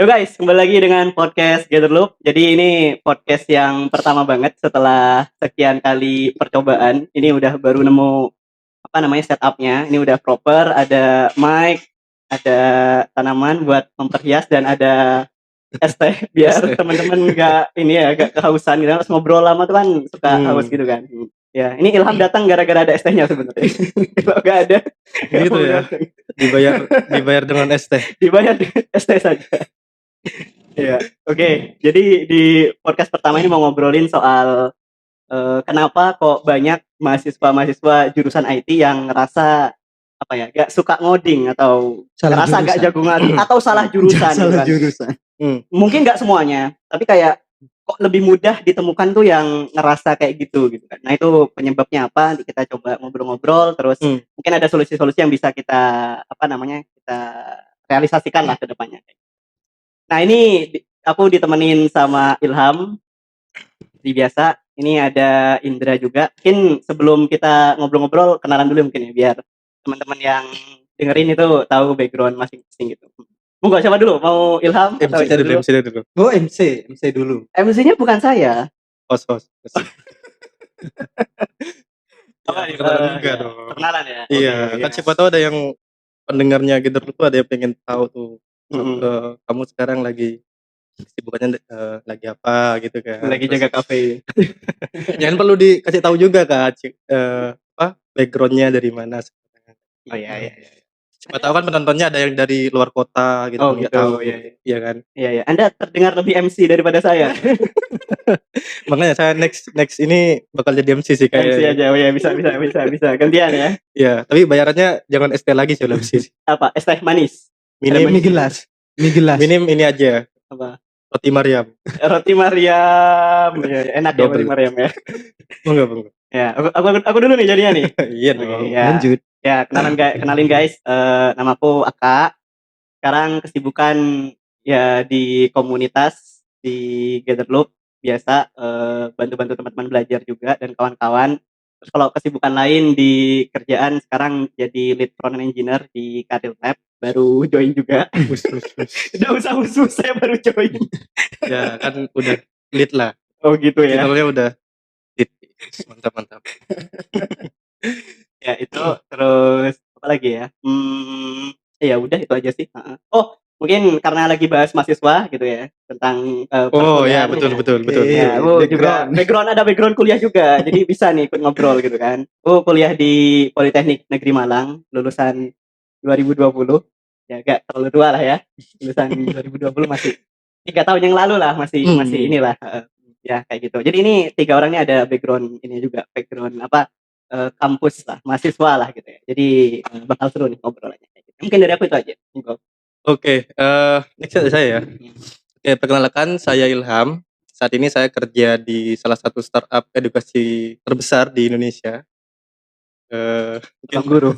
Yo guys, kembali lagi dengan podcast Gather Loop. Jadi ini podcast yang pertama banget setelah sekian kali percobaan. Ini udah baru nemu apa namanya setupnya. Ini udah proper, ada mic, ada tanaman buat memperhias dan ada es teh biar teman-teman nggak ini ya agak kehausan gitu. Terus ngobrol lama tuh kan suka haus gitu kan. Ya, ini Ilham datang gara-gara ada es tehnya sebenarnya. Kalau nggak ada, Gitu ya. Dibayar dengan es teh. dibayar es teh saja. Iya, oke. Jadi di podcast pertama ini mau ngobrolin soal kenapa kok banyak mahasiswa-mahasiswa jurusan IT yang ngerasa apa ya, gak suka ngoding atau Salah ngerasa gak jurusan. jago ngoding atau salah jurusan. gitu Salah kan. jurusan. Mungkin gak semuanya, tapi kayak kok lebih mudah ditemukan tuh yang ngerasa kayak gitu kan. Nah itu penyebabnya apa? Nanti kita coba ngobrol-ngobrol, terus mungkin ada solusi-solusi yang bisa kita kita realisasikan lah ke depannya. Nah ini aku ditemenin sama Ilham. Seperti biasa, ini ada Indra juga. Mungkin sebelum kita ngobrol-ngobrol, kenalan dulu mungkin ya, biar teman-teman yang dengerin itu tahu background masing-masing gitu. Monggo siapa dulu? Mau Ilham atau MC Indra dulu. Oh MC dulu. MC-nya bukan saya. Host. Apa Ya, perkenalan juga ya, dong. perkenalan ya. Iya, Oke, kan ya. siapa tahu ada yang pendengarnya gitu tuh ada yang pengen tahu tuh. Kamu sekarang lagi kesibukannya lagi apa gitu kan. Lagi jaga kafe. Jangan perlu dikasih tahu juga Kak, backgroundnya dari mana sebenarnya. Oh iya. Siapa tahu kan penontonnya ada yang dari luar kota gitu, Oh nggak gitu, tahu. iya. Iya kan? Iya. Anda terdengar lebih MC daripada saya. Makanya saya next ini bakal jadi MC sih MC kayaknya. aja. Oh iya, bisa. Gantian ya. Iya, tapi bayarannya jangan ST lagi sih MC. Apa? Es teh manis. Minim Mie gelas. minim ini aja. Apa? Roti Mariam. Roti Mariam. Ya, enak ya Double. roti Mariam ya. Bangga. Ya, aku dulu nih jadinya nih. Iya Oke, dong. ya. Lanjut. Ya, kenalin guys. Namaku Aka. Sekarang kesibukan ya di komunitas di Gather Loop biasa bantu-bantu teman-teman belajar juga dan kawan-kawan. Terus kalau kesibukan lain di kerjaan sekarang jadi lead front end engineer di Katil Lab, baru join juga. Udah usah usus saya baru join. Ya kan udah lead lah. Oh gitu ya. Titelnya udah lead. Mantap. Ya itu terus apa lagi ya? Ya udah itu aja sih. Oh mungkin karena lagi bahas mahasiswa gitu ya tentang Oh ya perkuliahan. betul. Ya, juga background kuliah juga, jadi bisa nih ikut ngobrol gitu kan. Kuliah di Politeknik Negeri Malang, lulusan 2020. Ya gak terlalu tua lah ya, lulusan 2020 masih 3 tahun yang lalu lah, masih inilah. Ya kayak gitu. Jadi ini 3 orang ini ada background ini juga, background kampus lah, mahasiswa lah gitu ya. Jadi bakal seru nih ngobrolnya. Mungkin dari aku itu aja. Oke, next ada saya ya. Oke, perkenalkan saya Ilham. Saat ini saya kerja di salah satu startup edukasi terbesar di Indonesia. Ruang Guru.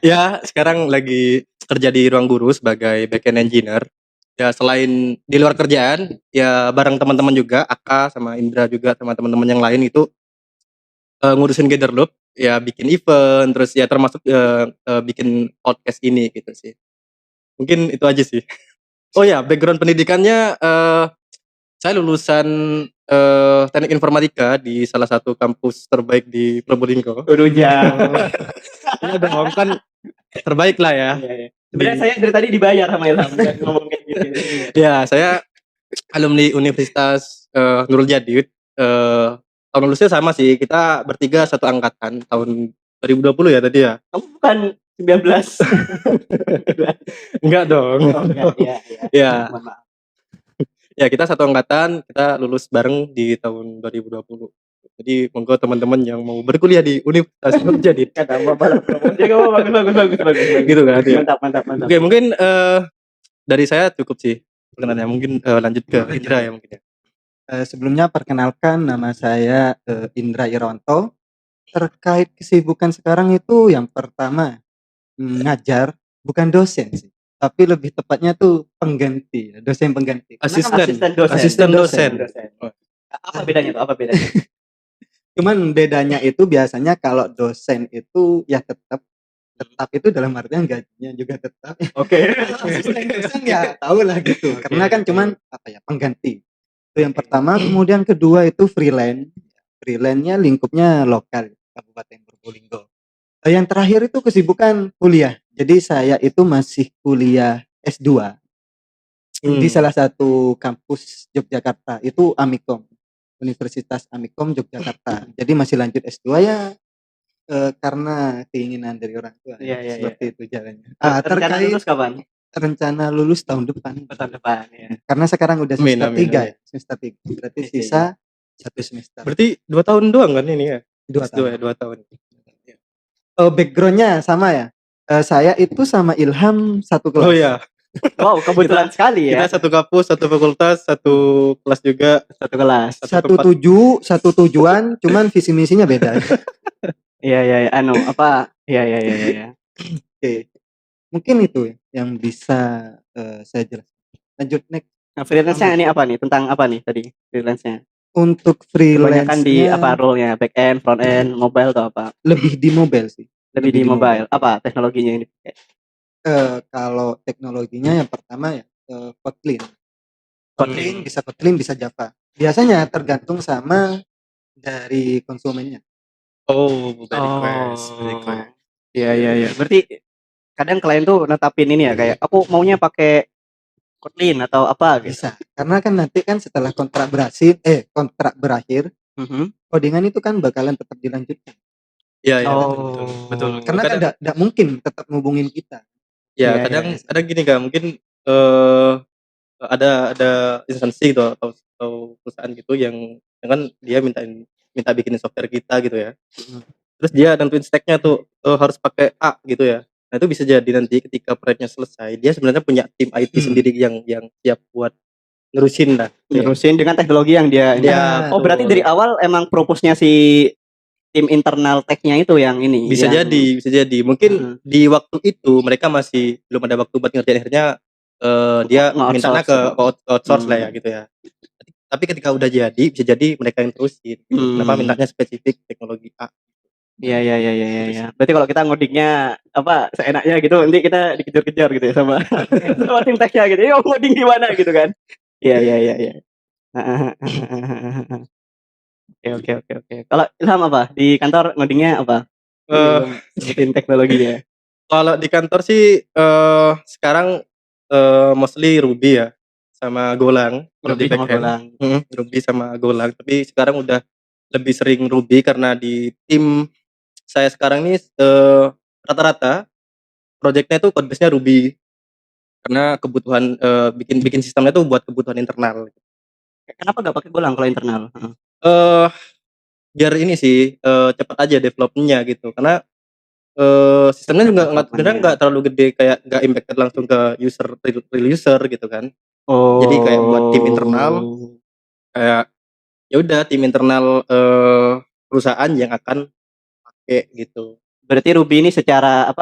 Ya, sekarang lagi kerja di Ruang Guru sebagai backend engineer. Ya, selain di luar kerjaan, ya bareng teman-teman juga, Aka sama Indra juga sama teman-teman yang lain itu ngurusin Gather Loop, ya bikin event, terus ya termasuk bikin podcast ini gitu sih. Mungkin itu aja sih. Oh ya, background pendidikannya saya lulusan teknik informatika di salah satu kampus terbaik di Probolinggo. Udah jauh. Iya dong, kan terbaik lah ya. Iya. Sebenarnya saya dari tadi dibayar sama Ilham ngomong kayak gitu. Ya, saya alumni Universitas Nurul Jadid. Tahun lulusnya sama sih, kita bertiga satu angkatan tahun 2020 ya tadi ya. Kamu bukan 19. Enggak dong. Oh, enggak, Ya. Mohon maaf. Ya, kita satu angkatan, kita lulus bareng di tahun 2020. Jadi monggo teman-teman yang mau berkuliah di Universitas Nurul Jadid. Kata bagus. Gitu kan ya. Mantap. Oke, mungkin dari saya cukup sih perkenalannya. Mungkin lanjut ke Indra ya mungkin ya. Sebelumnya perkenalkan, nama saya Indra Ironto. Terkait kesibukan sekarang itu yang pertama ngajar, bukan dosen sih, tapi lebih tepatnya tuh pengganti, dosen pengganti. Asisten dosen. Apa bedanya? Cuman bedanya itu biasanya kalau dosen itu ya tetap Tetap itu dalam artian gajinya juga tetap. Oke. Asisten dosen ya tahu lah gitu. Oke, Karena kan oke. cuman apa ya, pengganti. Itu yang Oke. pertama, kemudian kedua itu freelance. Freelance-nya lingkupnya lokal Kabupaten Probolinggo. Yang terakhir itu kesibukan kuliah. Jadi saya itu masih kuliah S2 di salah satu kampus Yogyakarta, itu Amikom. Universitas Amikom Yogyakarta. Jadi masih lanjut S2 ya, karena keinginan dari orang tua Iya, ya, iya, iya. seperti itu jalannya. Rencana Terkait lulus kapan? rencana lulus tahun depan. Tahun depan ya. Karena sekarang udah Amin, semester amin, 3 amin. ya, semester 3. Berarti Iya, sisa 1 semester. Berarti 2 tahun doang kan ini ya? 2 S2 tahun. ya, 2 tahun. Background-nya sama ya. Saya itu sama Ilham satu kelas. Oh iya, Wow, kebetulan sekali ya. kita satu kampus, satu fakultas, satu kelas juga. Satu kelas. Satu tujuan, cuman visi misinya beda. Iya, iya, iya. Iya, iya, iya, iya. Oke. Mungkin itu yang bisa saya jelaskan. Lanjut next. Nah, freelance-nya ini apa nih? Tentang apa nih tadi freelance-nya? Untuk Kebanyakan di freelance-nya apa role-nya? Back end, front end, mobile atau apa? lebih di mobile sih. Lebih di mobile. Apa teknologinya ini? Kalau teknologinya yang pertama ya Kotlin. Bisa Kotlin, bisa Java. Biasanya tergantung sama dari konsumennya. Oh, dari request. Iya, iya, iya. Berarti kadang klien tuh netapin ini ya, kayak aku maunya pakai Kotlin atau apa gitu. Bisa. Karena kan nanti kan setelah kontrak berakhir, codingan itu kan bakalan tetap dilanjutkan. Iya, iya, Oh. betul. Karena kan tidak mungkin tetap ngubungin kita. Ya, Iya, kadang iya. kadang gini Kak, mungkin ada instansi gitu atau perusahaan gitu yang kan dia minta bikinin software kita gitu ya. Terus dia nentuin stack-nya tuh harus pakai A gitu ya. Nah, itu bisa jadi nanti ketika proyeknya selesai, dia sebenarnya punya tim IT sendiri yang siap buat nerusin lah. Nerusin dengan teknologi yang dia. Iya, Oh, berarti betul. dari awal emang propose-nya si tim internal tech-nya itu yang ini. Bisa jadi. Mungkin di waktu itu mereka masih belum ada waktu buat ngerjain, akhirnya dia mintanya ke outsource lah ya gitu ya. Tapi ketika udah jadi, bisa jadi mereka yang terusin gitu. Kenapa mintanya spesifik teknologi A. Iya. Berarti kalau kita ngodingnya apa seenaknya gitu, nanti kita dikejar-kejar gitu ya sama sama tim tech-nya gitu. Yo ngoding di mana gitu kan. Iya. Oke. Kalau Ilham apa? Di kantor ngodingnya apa? Sebutin teknologinya. Kalau di kantor sih sekarang mostly Ruby ya sama Golang. Kalau di backend Ruby sama Golang. Tapi sekarang udah lebih sering Ruby karena di tim saya sekarang ini rata-rata projectnya itu codebase-nya Ruby karena kebutuhan bikin sistemnya tuh buat kebutuhan internal. Kenapa gak pakai Golang kalau internal? Biar ini sih cepat aja development-nya gitu, karena sistemnya juga nggak terlalu gede, kayak nggak impacted langsung ke real user gitu kan. Jadi kayak buat tim internal, kayak ya udah tim internal perusahaan yang akan pakai gitu. Berarti Ruby ini secara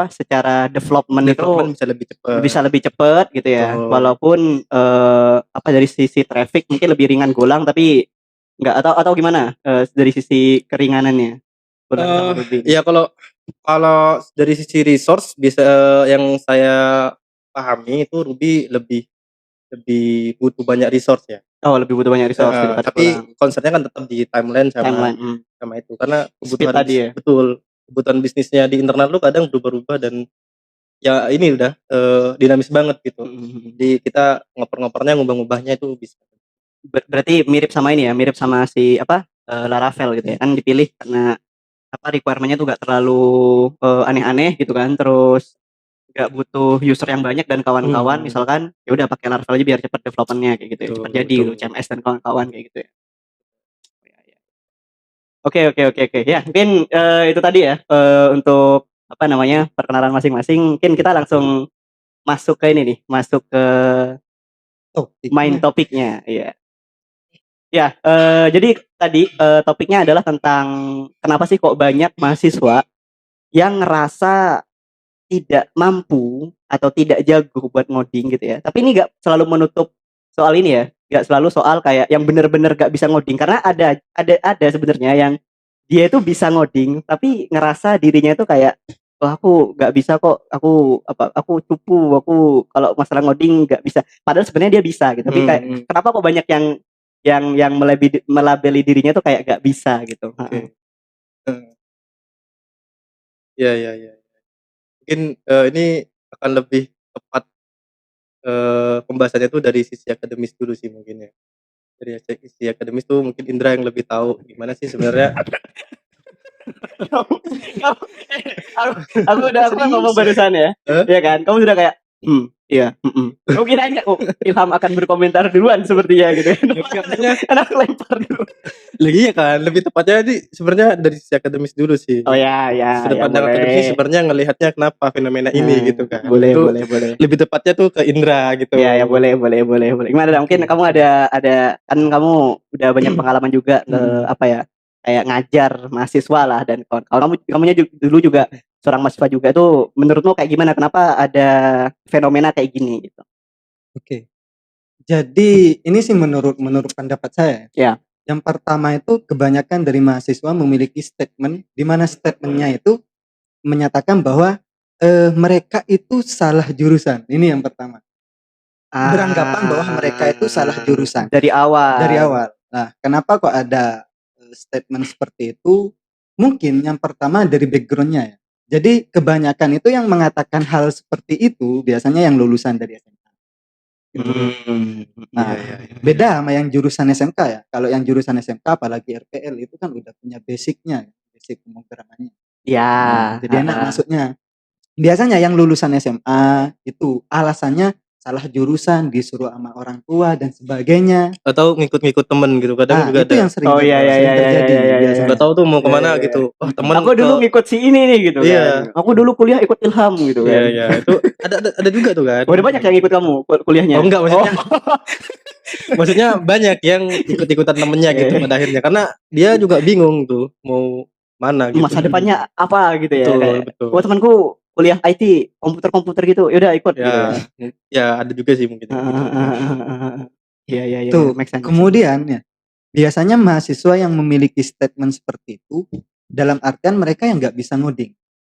development itu bisa lebih cepat gitu ya. Walaupun dari sisi traffic mungkin lebih ringan Golang, tapi nggak atau gimana dari sisi keringanannya Golang sama Ruby? Ya kalau dari sisi resource bisa yang saya pahami itu Ruby lebih butuh banyak resource ya. Oh, lebih butuh banyak resource daripada tapi Golang. concernnya kan tetap di timeline sama itu, karena kebutuhan tadi ya. Betul, kebutuhan bisnisnya di internal lu kadang berubah-ubah dan ya ini udah dinamis banget gitu. Jadi kita ngoper-ngopernya ngubah-ngubahnya itu bisa. Berarti mirip sama ini ya, mirip sama si Laravel gitu ya. Kan dipilih karena requirement-nya tuh gak terlalu aneh-aneh gitu kan, terus gak butuh user yang banyak dan kawan-kawan, misalkan ya udah pakai Laravel aja biar cepat development-nya kayak gitu ya, cepat jadi gitu, CMS dan kawan-kawan kayak gitu ya. Oke. Ya, mungkin itu tadi ya untuk perkenalan masing-masing. Mungkin kita langsung masuk ke ini nih, masuk ke main topiknya. Iya. Ya, jadi tadi topiknya adalah tentang kenapa sih kok banyak mahasiswa yang ngerasa tidak mampu atau tidak jago buat ngoding gitu ya. Tapi ini gak selalu menutup soal ini ya, gak selalu soal kayak yang bener-bener gak bisa ngoding, karena ada sebenarnya yang dia itu bisa ngoding tapi ngerasa dirinya itu kayak "Oh aku nggak bisa kok, aku cupu, aku kalau masalah ngoding nggak bisa." Padahal sebenarnya dia bisa gitu, tapi Hmm, kayak hmm. kenapa kok banyak yang melabeli dirinya tuh kayak nggak bisa gitu, heeh. Oke. Heeh. Iya, iya, iya. Mungkin, ini akan lebih tepat, pembahasannya tuh dari sisi akademis dulu sih mungkin ya. Dari sisi akademis tuh mungkin Indra yang lebih tahu gimana sih sebenarnya. Kamu kamu aku kan ngomong Serius? barusan ya, Heeh? iya kan? Kamu sudah kayak, iya, mhm." Kamu kirain nggak, oh Ilham akan berkomentar duluan sepertinya gitu kan. Ya enggak, maksudnya Kan aku lempar dulu. lah iya kan, lebih tepatnya nih sebenarnya dari sisi akademis dulu sih. Oh ya ya Sudut ya pandang akademis sih boleh. sebenarnya ngelihatnya kenapa fenomena ini Nah, gitu kan. boleh Itu boleh boleh. lebih tepatnya tuh ke Indra gitu. Iya ya boleh boleh boleh boleh. Gimana Dam, mungkin Oke, kamu oke. ada kan kamu udah banyak pengalaman juga Mhm. apa ya, kayak ngajar mahasiswa lah dan kawan-kawan. Kamunya dulu juga seorang mahasiswa juga itu menurutmu kayak gimana? Kenapa ada fenomena kayak gini gitu? Oke. Jadi ini sih menurut menurut pendapat saya. Ya. Yang pertama itu kebanyakan dari mahasiswa memiliki statement di mana statement-nya itu menyatakan bahwa, mereka itu salah jurusan. Ini yang pertama. Beranggapan bahwa mereka itu salah jurusan Dari dari awal. awal. Nah, kenapa kok ada, statement seperti itu? Mungkin yang pertama dari background-nya ya. Jadi kebanyakan itu yang mengatakan hal seperti itu biasanya yang lulusan dari SMA gitu. Iya, Nah, iya, iya. beda sama yang jurusan SMK ya. Kalau yang jurusan SMK apalagi RPL itu kan udah punya basic-nya, basic pemrogramannya. Ya, Nah, jadi enak heeh. masuknya. Biasanya yang lulusan SMA itu alasannya salah jurusan, disuruh sama orang tua dan sebagainya. Atau ngikut-ngikut temen gitu, kadang juga Itu ada. yang sering Oh ya ya sering ya ya ya terjadi ya ya ya. Nggak biasanya. tahu tuh mau Ya ya kemana ya. gitu. Oh Mhm. temen Aku ke dulu ngikut si ini nih gitu kan. iya, Aku dulu kuliah ikut Ilham gitu iya, kan. iya, itu ada juga tuh kan. Oh, udah banyak yang ikut kamu Oh kuliahnya? enggak, Oh. maksudnya maksudnya banyak yang ikut-ikutan temennya gitu Eh, pada akhirnya, karena dia juga bingung tuh mau mana gitu. masa depannya apa gitu ya Betul, kayak, oh betul. temanku kuliah IT, komputer-komputer gitu, ya udah ikut gitu ya. Ya, ya ada juga sih mungkin yang gitu. Iya iya iya iya, Tuh, make sense make sense. kemudian ya, biasanya mahasiswa yang memiliki statement seperti itu dalam artian mereka yang nggak bisa ngoding.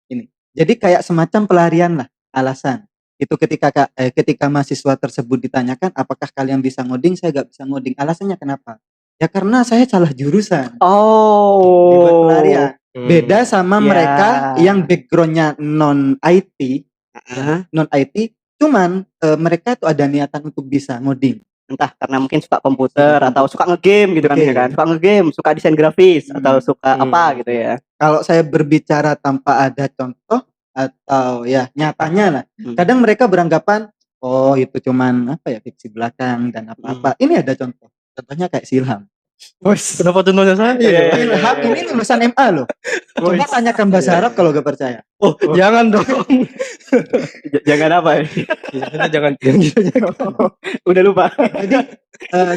Ini. Jadi kayak semacam pelarian lah, alasan. Itu ketika mahasiswa tersebut ditanyakan, "Apakah kalian bisa ngoding?" "Saya nggak bisa ngoding." "Alasannya kenapa?" "Ya karena saya salah jurusan." Dibuat Oh. pelarian. Beda sama Ya. mereka yang background-nya non IT, ya, Heeh. non IT, cuman, mereka tuh ada niatan untuk bisa ngoding, Entah karena mungkin suka suka komputer atau komputer, suka ngegame gitu kan, ya kan, game. suka ngegame, suka desain grafis atau Mhm. suka apa Mhm. gitu ya. Kalau saya berbicara tanpa ada contoh atau ya nyatanya lah, Mhm. kadang mereka beranggapan, "Oh itu cuman apa ya, fiksi belakang dan Mhm. apa-apa." Ini ada contoh, contohnya kayak si Ilham. Wes. Kenapa contohnya saya Iya coba? iya iya Ilham iya ini iya. lulusan MA loh, coba Wes. tanyakan Iya bahasa Arab iya kalau iya. gak percaya. Oh, Oh, jangan dong. jangan apa ya? Ya, maksudnya jangan jangan gitu, jangan. Udah lupa. Jadi,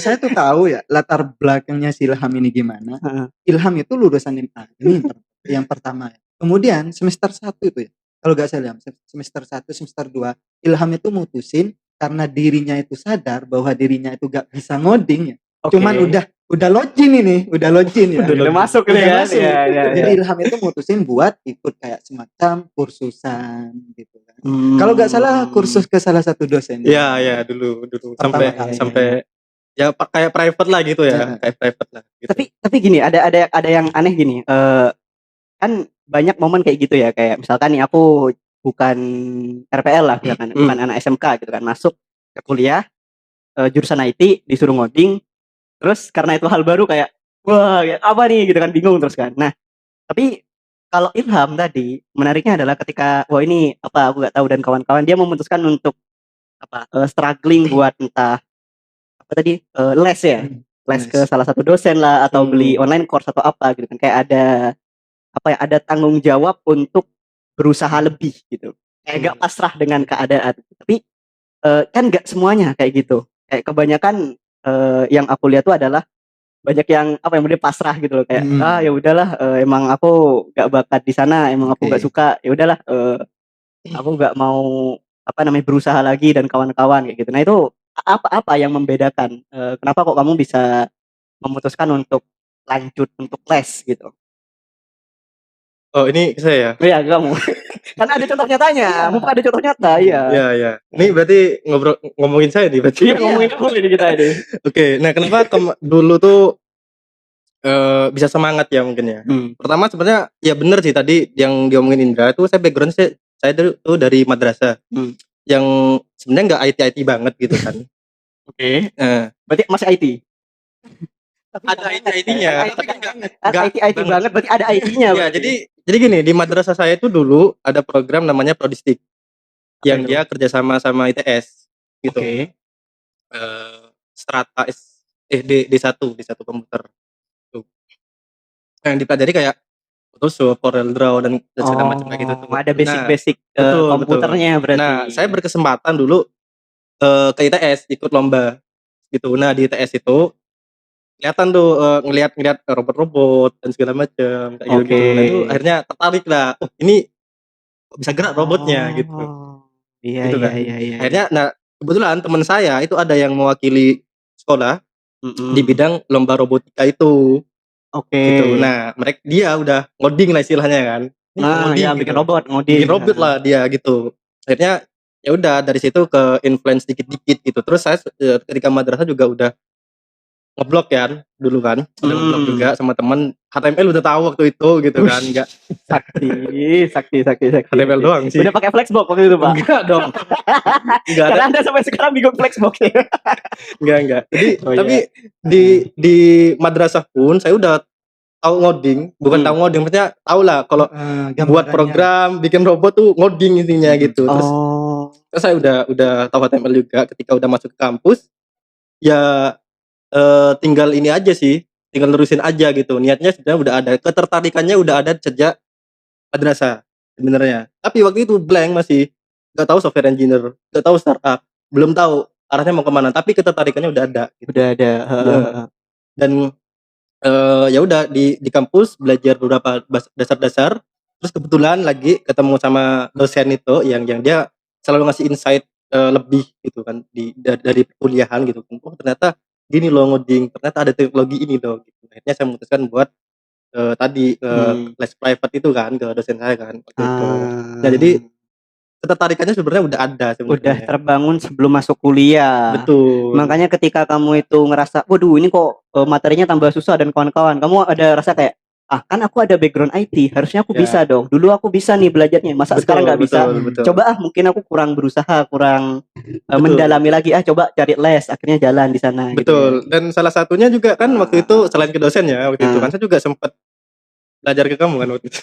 saya tuh tahu ya latar belakangnya si Ilham ini gimana. Heeh. Ilham itu lulusan MA, ini yang pertama ya. Kemudian semester 1 itu ya, kalau gak salah semester 1 semester 2 Ilham itu mutusin karena dirinya itu sadar bahwa dirinya itu gak bisa ngoding ya, cuman Oke. udah login ini, udah login ya, Udah Udah login. masuk gitu udah kan? Iya masuk. iya iya. Jadi Ilham itu mutusin buat ikut kayak semacam kursusan gitu kan. Kalau gak salah kursus ke salah satu dosennya, Iya, iya, dulu sampai pertama kali. sampai ya kayak private lah gitu ya, Heeh. kayak private lah gitu. Tapi gini, ada yang aneh gini, kan banyak momen kayak gitu ya, kayak misalkan nih aku bukan RPL lah misalkan, bukan Hmm. anak SMK gitu kan, masuk ke kuliah, jurusan IT, disuruh ngoding, terus karena itu hal baru kayak, "Wah, ya apa nih?" Gitu kan, bingung terus kan. Nah, tapi kalau Ilham tadi, menariknya adalah ketika, wah ini apa, aku nggak tahu dan kawan-kawan, dia memutuskan untuk apa, struggling buat entah apa tadi, les ya, Mhm. les ke Nice. salah satu dosen lah atau beli Hmm. online course atau apa gitu kan, kayak ada apa ya, ada tanggung jawab untuk berusaha lebih gitu, kayak nggak Hmm. pasrah dengan keadaan. Tapi, kan nggak semuanya kayak gitu, kayak kebanyakan, yang aku lihat tuh adalah banyak yang apa ya, udah pasrah gitu loh, kayak, "Ah, ya Mhm. udahlah, emang aku nggak bakat di sana, emang aku nggak Oke. suka, ya udahlah, aku nggak mau apa namanya, berusaha lagi dan kawan-kawan," kayak gitu. Nah itu apa yang membedakan, kenapa kok kamu bisa memutuskan untuk lanjut untuk les gitu? Oh, ini saya ya? Iya, kamu. Kan ada contoh nyatanya, mumpung ada contoh nyata, iya. Iya, iya. Ini berarti ngomongin saya nih berarti. Iya, ngomongin kamu ini kita ini. Oke, nah kenapa dulu tuh bisa semangat ya mungkin ya. Pertama sebenarnya ya bener sih tadi yang diomongin Indra itu background saya tuh dari madrasah. Yang sebenarnya nggak IT banget gitu kan. Oke. Berarti masih IT. Ada IT-nya. IT banget berarti ada IT-nya. Ya, jadi gini, di madrasah saya itu dulu ada program namanya Prodistik. Yang dia kerjasama sama ITS gitu. Oke. Strata D1 komputer. Tuh. Yang dipelajari kayak Photoshop, CorelDRAW dan segala macam kayak gitu tuh. Ada basic komputernya berarti. Nah, saya berkesempatan dulu ke ITS ikut lomba gitu. Nah, di ITS itu kelihatan tuh ngelihat robot-robot dan segala macam kayak gitu. Nah, itu akhirnya tertarik lah. Oh, ini bisa gerak robotnya gitu. Iya, gitu kan. iya. Akhirnya nah kebetulan teman saya itu ada yang mewakili sekolah di bidang lomba robotika itu. Oke. Gitu. Nah, dia udah ngoding lah istilahnya kan. Ngoding, ya, bikin robot, Bikin robot lah dia gitu. Akhirnya ya udah dari situ ke influence dikit-dikit gitu. Terus saya ketika madrasah juga udah ngeblok kan dulu kan. Udah ngeblok juga sama teman. HTML udah tahu waktu itu gitu kan. Enggak sakti. HTML doang sih. Udah pakai Flexbox waktu itu, Pak? Enggak dong. Enggak ada. Karena Anda sampai sekarang bingung Flexbox ya. Enggak. Jadi tapi di madrasah pun saya udah tahu ngoding, bukan tahu ngoding, maksudnya tahu lah kalau buat program, bikin robot tuh ngoding intinya gitu. Terus saya udah tahu HTML juga ketika udah masuk ke kampus. Ya tinggal ini aja sih, tinggal nerusin aja gitu. Niatnya sebenarnya udah ada, ketertarikannya udah ada sejak madrasah sebenarnya. Tapi waktu itu blank masih, nggak tahu software engineer, nggak tahu startup, belum tahu arahnya mau kemana. Tapi ketertarikannya udah ada. Gitu. Udah ada. Dan ya udah di kampus belajar beberapa dasar-dasar. Terus kebetulan lagi ketemu sama dosen itu yang dia selalu ngasih insight lebih gitu kan dari kuliahan gitu kan. Oh ternyata gini loh ngoding, ternyata ada teknologi ini loh gitu. Akhirnya saya memutuskan buat les private itu kan ke dosen saya kan waktu itu. Nah jadi ketertarikannya sebenarnya udah ada sebenarnya. Udah terbangun sebelum masuk kuliah. Betul. Makanya ketika kamu itu ngerasa, waduh ini kok materinya tambah susah dan kawan-kawan, kamu ada rasa kayak, kan aku ada background IT, harusnya aku bisa dong. Dulu aku bisa nih belajarnya, masa sekarang nggak bisa? Betul. Coba mungkin aku kurang berusaha, kurang mendalami lagi. Coba cari les, akhirnya jalan di sana. Betul. Gitu ya. Dan salah satunya juga kan waktu itu selain ke dosen ya, waktu itu kan saya juga sempat belajar ke kamu kan waktu itu.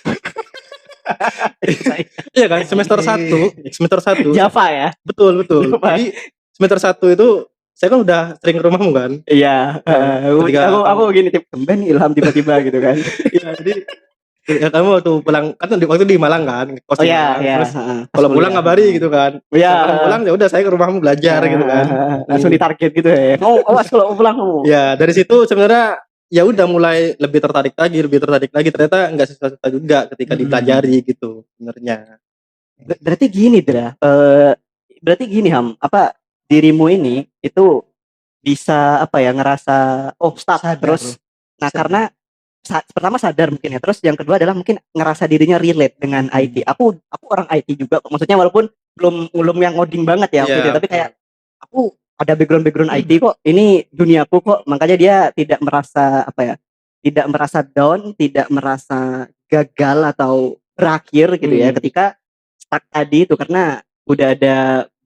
Iya kan semester 1 Java ya. Betul. Jadi semester 1 itu saya kan udah sering ke rumahmu kan. Iya. Aku gini tumben Ilham tiba-tiba gitu kan. Iya jadi ya kamu waktu pulang kan waktu di Malang kan kos terus kalau pulang ngabari gitu kan. Iya. Pulang ya udah saya ke rumahmu belajar gitu kan. Langsung ditarget gitu ya. Awas kalau pulang kamu. Ya dari situ sebenarnya ya udah mulai lebih tertarik lagi ternyata nggak susah-susah juga ketika dipelajari gitu sebenarnya. Berarti gini Dra, berarti gini Ham, dirimu ini itu bisa ngerasa stuck sadar, terus nah sadar. Karena pertama sadar mungkin ya, terus yang kedua adalah mungkin ngerasa dirinya relate dengan IT. Aku orang IT juga, maksudnya walaupun belum yang ngoding banget ya, gitu, tapi kayak aku ada background IT kok, ini duniaku kok, makanya dia tidak merasa tidak merasa down, tidak merasa gagal atau berakhir gitu ya ketika stuck tadi itu, karena udah ada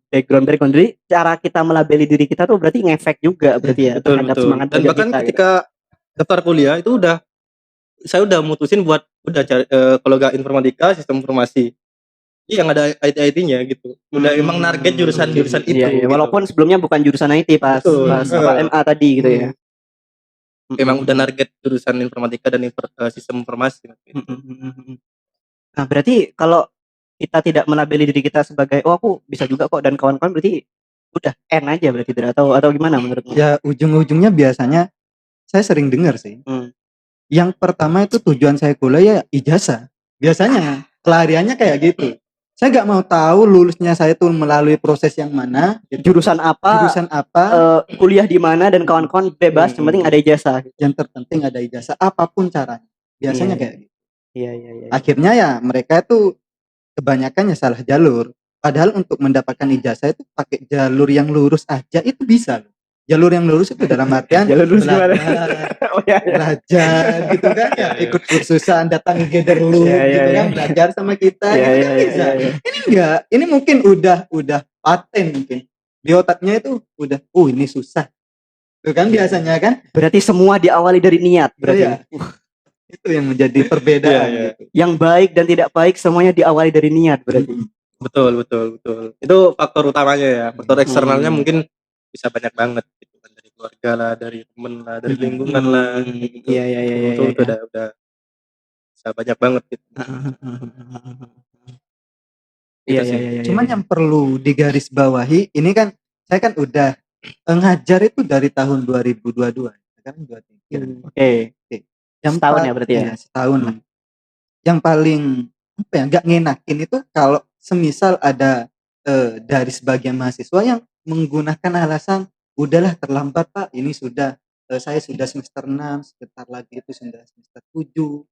background. Jadi cara kita melabeli diri kita tuh berarti ngefek juga berarti ya terhadap semangat dan bahkan kita, ketika daftar kuliah itu saya udah mutusin buat cari kalau gak informatika sistem informasi yang ada IT-nya gitu. Udah emang target jurusan itu. Iya, gitu. Walaupun sebelumnya bukan jurusan IT pas MA tadi gitu ya. Emang udah target jurusan informatika dan sistem informasi. Nah, berarti kalau kita tidak melabeli diri kita sebagai aku bisa juga kok dan kawan-kawan, berarti udah aja berarti atau gimana menurutmu? Ya ujung-ujungnya biasanya saya sering dengar sih. Yang pertama itu tujuan saya kuliah ya ijazah. Biasanya pelariannya kayak gitu. Saya nggak mau tahu lulusnya saya tuh melalui proses yang mana, jurusan apa, kuliah di mana dan kawan-kawan bebas, yang penting ada ijazah. Yang terpenting ada ijazah apapun caranya. Biasanya kayak gitu. Iya, iya, iya. Akhirnya ya mereka itu kebanyakan ya salah jalur. Padahal untuk mendapatkan ijazah itu pakai jalur yang lurus aja itu bisa loh. Jalur yang lurus itu dalam artian Jalur lurus gimana? belajar, Oh ya, ya. belajar gitu kan ya, ikut kursusan, datang gather loop Iya, iya, gitu iya. kan, belajar sama kita Iya, gitu iya, kan iya, bisa. iya, iya. Ini enggak, ini mungkin udah paten mungkin. Di otaknya itu udah, ini susah. Itu kan biasanya kan. Berarti semua diawali dari niat berarti. Iya. Itu yang menjadi perbedaan Iya. gitu. Yang baik dan tidak baik semuanya diawali dari niat berarti. Betul. Itu faktor utamanya ya. Faktor eksternalnya mungkin bisa banyak banget gitu kan, dari keluarga lah, dari temen lah, dari lingkungan lah gitu. Iya, iya, iya, Itu iya. udah bisa banyak banget gitu. Iya, Gitu sih. iya, iya. Cuman yang perlu digarisbawahi, ini kan saya kan udah ngajar itu dari tahun 2022, sekarang 23. Oke. Yang Setahun ya berarti ya? Iya, setahun lah. Yang paling apa ya, nggak ngenakin itu kalau semisal ada dari sebagian mahasiswa yang menggunakan alasan, udahlah terlambat Pak, ini sudah saya sudah semester 6, sebentar lagi itu sudah semester 7,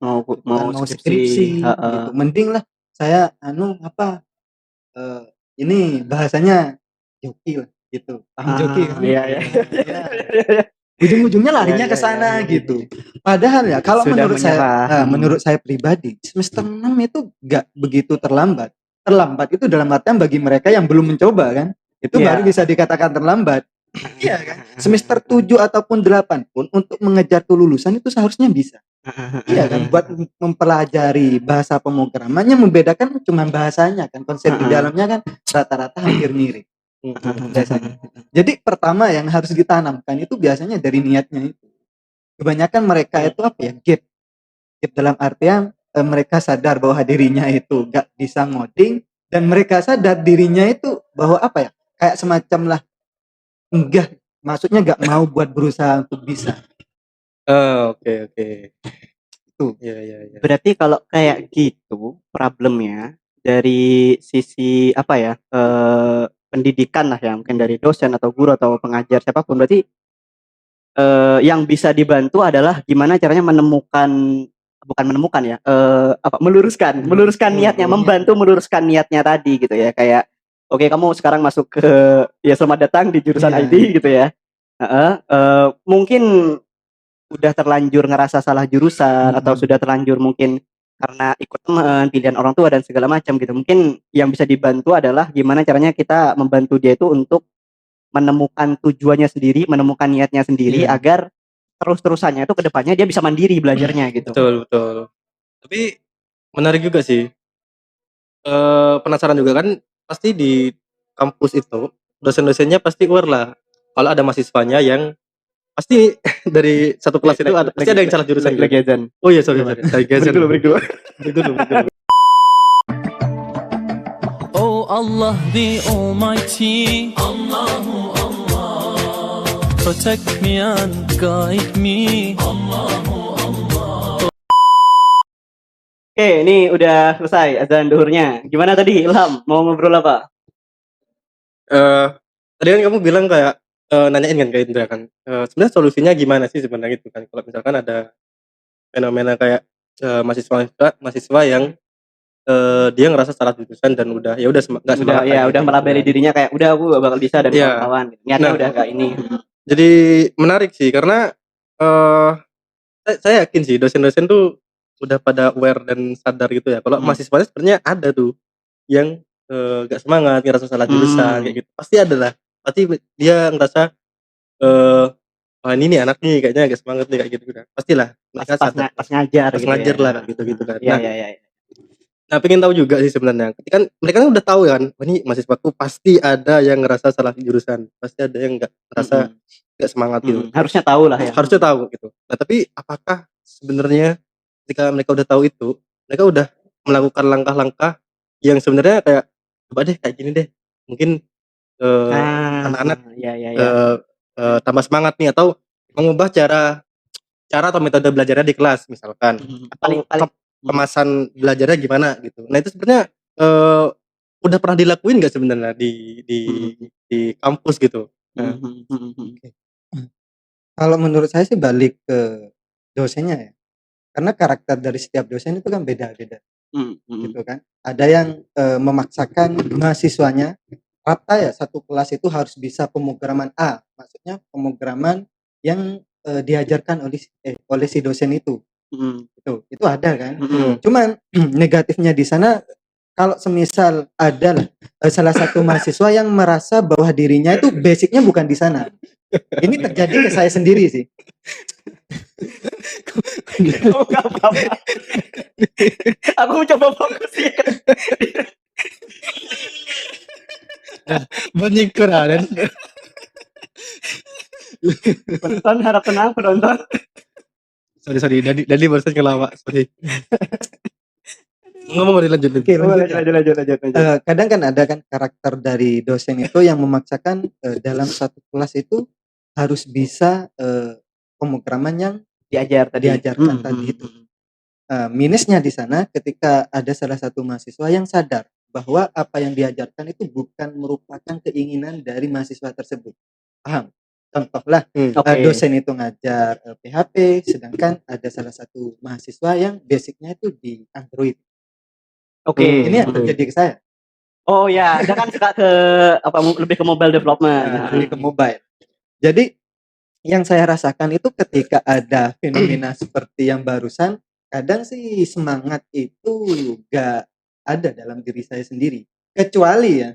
Mau skripsi heeh. gitu. Mending lah saya ini bahasanya joki lah gitu. Paham joki kan? Iya, iya. Iya. Ujung-ujungnya larinya Iya, ke sana iya. gitu. Padahal ya kalau Sudah menurut menyerah. saya, menurut saya pribadi, semester 6 itu nggak begitu terlambat. Terlambat itu dalam artian bagi mereka yang belum mencoba kan, itu Iya. baru bisa dikatakan terlambat. Iya kan? Semester 7 ataupun 8 pun untuk mengejar kelulusan itu seharusnya bisa. Iya kan? Buat mempelajari bahasa pemrogramannya membedakan cuma bahasanya kan, konsep di dalamnya kan rata-rata hampir mirip. Biasanya. Jadi pertama yang harus ditanamkan itu biasanya dari niatnya itu. Kebanyakan mereka itu apa ya, gap dalam artian mereka sadar bahwa dirinya itu gak bisa ngoding, dan mereka sadar dirinya itu bahwa apa ya, kayak semacam lah maksudnya gak mau buat berusaha untuk bisa. Oke. Itu. Iya. Berarti kalau kayak gitu problemnya dari sisi apa ya, pendidikan lah ya, mungkin dari dosen atau guru atau pengajar siapapun, berarti yang bisa dibantu adalah gimana caranya bukan menemukan ya, meluruskan niatnya, membantu meluruskan niatnya tadi gitu ya. Kayak oke, kamu sekarang masuk ke ya selamat datang di jurusan Iya. IT gitu ya. Mungkin udah terlanjur ngerasa salah jurusan atau sudah terlanjur mungkin karena ikut teman, pilihan orang tua dan segala macam gitu. Mungkin yang bisa dibantu adalah gimana caranya kita membantu dia itu untuk menemukan tujuannya sendiri, menemukan niatnya sendiri agar terus-terusannya itu ke depannya dia bisa mandiri belajarnya gitu. Betul. Tapi menarik juga sih. Penasaran juga kan, pasti di kampus itu dosen-dosennya pasti aware lah kalau ada mahasiswanya yang pasti dari satu kelas itu pasti ada yang salah jurusan gitu. Lagi azan. Oh iya, sorry. Lagi azan. Break dulu. Oh Allah the Almighty, Allahu Allah, protect me and guide me, Oke, ini udah selesai azan duhurnya. Gimana tadi Ilham? Mau ngobrol apa? Tadi kan kamu bilang kayak nanyain kan ke Indra kan, sebenarnya solusinya gimana sih sebenarnya itu kan, kalau misalkan ada fenomena kayak mahasiswa yang dia ngerasa salah jurusan dan udah nggak semangat lagi, Udah melabeli dirinya kayak udah aku gak bakal bisa dan Iya. kawan-kawan. Niatnya udah gak ini. Jadi menarik sih karena saya yakin sih dosen-dosen tuh udah pada aware dan sadar gitu ya. Kalau mahasiswanya sebenarnya ada tuh yang gak semangat, ngerasa salah jurusan kayak gitu. Pasti ada lah. Pasti dia ngerasa wah ini nih anak nih kayaknya agak semangat nih kayak gitu kan. Pastilah mereka sadar. Pas ngajar Pas gitu ngajar ya. lah gitu kan. Iya. Nah, pengen tahu juga sih sebenarnya. Kan mereka kan udah tahu kan, wah ini mahasiswaku pasti ada yang ngerasa salah jurusan, pasti ada yang nggak ngerasa nggak semangat gitu. Harusnya tahu lah ya. Harusnya tahu gitu. Nah, tapi apakah sebenarnya ketika mereka udah tahu itu, mereka udah melakukan langkah-langkah yang sebenarnya kayak coba deh kayak gini deh, mungkin anak-anak tambah semangat nih, atau mengubah cara atau metode belajarnya di kelas misalkan, atau kemasan belajarnya gimana gitu. Nah, itu sebenarnya udah pernah dilakuin nggak sebenarnya di kampus gitu? Kalau menurut saya sih balik ke dosennya ya. karena karakter dari setiap dosen itu kan beda-beda gitu kan. Ada yang memaksakan mahasiswanya rata ya satu kelas itu harus bisa pemrograman A, maksudnya pemrograman yang diajarkan oleh si dosen itu. Itu ada kan. Cuman negatifnya di sana kalau semisal ada lah salah satu mahasiswa yang merasa bahwa dirinya itu basicnya bukan di sana. Ini terjadi ke saya sendiri sih. Oh, nggak apa-apa. Aku mencoba fokus ya. Menyingkur dan Penonton harap tenang, penonton. sorry Dani barusan ngelawak, sorry. Ngomong lanjut. Oke, Lanjut. kadang kan ada kan karakter dari dosen itu yang memaksakan dalam satu kelas itu harus bisa pemrograman yang diajarkan tadi itu. Minusnya di sana ketika ada salah satu mahasiswa yang sadar bahwa apa yang diajarkan itu bukan merupakan keinginan dari mahasiswa tersebut. Paham? Contohlah dosen itu ngajar PHP, sedangkan ada salah satu mahasiswa yang basicnya itu di Android. Ini yang terjadi ke saya. Oh ya, dia kan suka ke lebih ke mobile development. Lebih ke mobile. Jadi yang saya rasakan itu ketika ada fenomena seperti yang barusan, kadang sih semangat itu gak ada dalam diri saya sendiri. Kecuali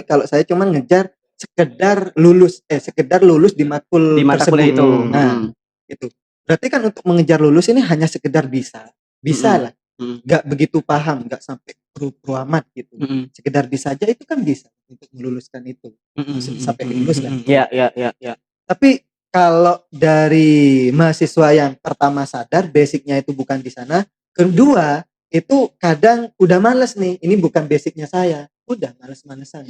kalau saya cuma ngejar sekedar lulus di matkul tersebut itu. Nah, itu. Berarti kan untuk mengejar lulus ini hanya sekedar bisa lah. Gak begitu paham, gak sampai pro amat gitu. Sekedar bisa aja itu kan bisa untuk meluluskan itu. Sampai lulus kan. Iya. Tapi kalau dari mahasiswa yang pertama sadar basicnya itu bukan di sana, kedua itu kadang udah males nih, ini bukan basicnya saya, udah males-malesan.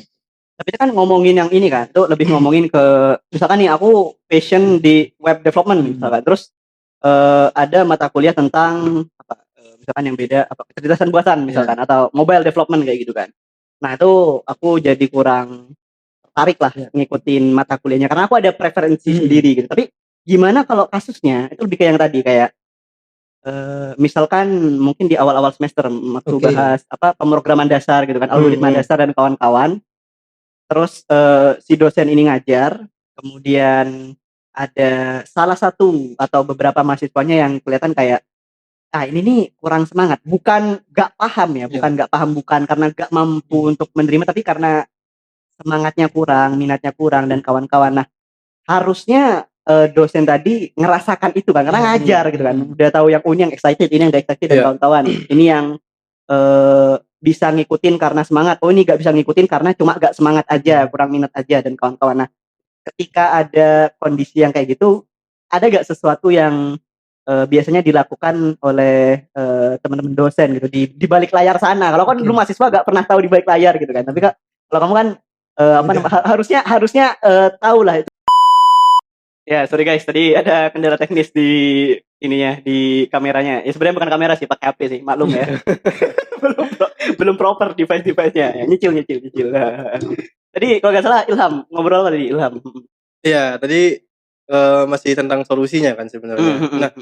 Tapi itu kan ngomongin yang ini kan, itu lebih ngomongin ke misalkan nih aku passion di web development misalkan, terus ada mata kuliah tentang misalkan yang beda kecerdasan buatan misalkan atau mobile development kayak gitu kan. Nah itu aku jadi kurang tertarik lah ngikutin mata kuliahnya karena aku ada preferensi sendiri gitu. Tapi gimana kalau kasusnya itu lebih kayak yang tadi kayak misalkan mungkin di awal-awal semester waktu bahas pemrograman dasar gitu kan, algoritma dasar dan kawan-kawan. Terus si dosen ini ngajar, kemudian ada salah satu atau beberapa mahasiswanya yang kelihatan kayak ini nih kurang semangat, bukan gak paham ya, bukan karena gak mampu untuk menerima, tapi karena semangatnya kurang, minatnya kurang dan kawan-kawan. Nah, harusnya dosen tadi ngerasakan itu kan, karena ngajar gitu kan, udah tahu yang ini yang excited, ini yang gak excited dan kawan-kawan. Ini yang bisa ngikutin karena semangat, ini gak bisa ngikutin karena cuma gak semangat aja, kurang minat aja dan kawan-kawan. Nah, ketika ada kondisi yang kayak gitu, ada gak sesuatu yang biasanya dilakukan oleh teman-teman dosen gitu di balik layar sana? Kalau kan dulu mahasiswa gak pernah tahu di balik layar gitu kan, tapi kalau kamu kan harusnya tahu lah itu. Ya sorry guys, tadi ada kendala teknis di ininya, di kameranya. Ya sebenarnya bukan kamera sih, pakai HP sih, maklum ya. belum proper device-nya. Ya, nyicil. Tadi kalau nggak salah Ilham ngobrol apa tadi Ilham? Iya, tadi masih tentang solusinya kan sebenarnya. Nah,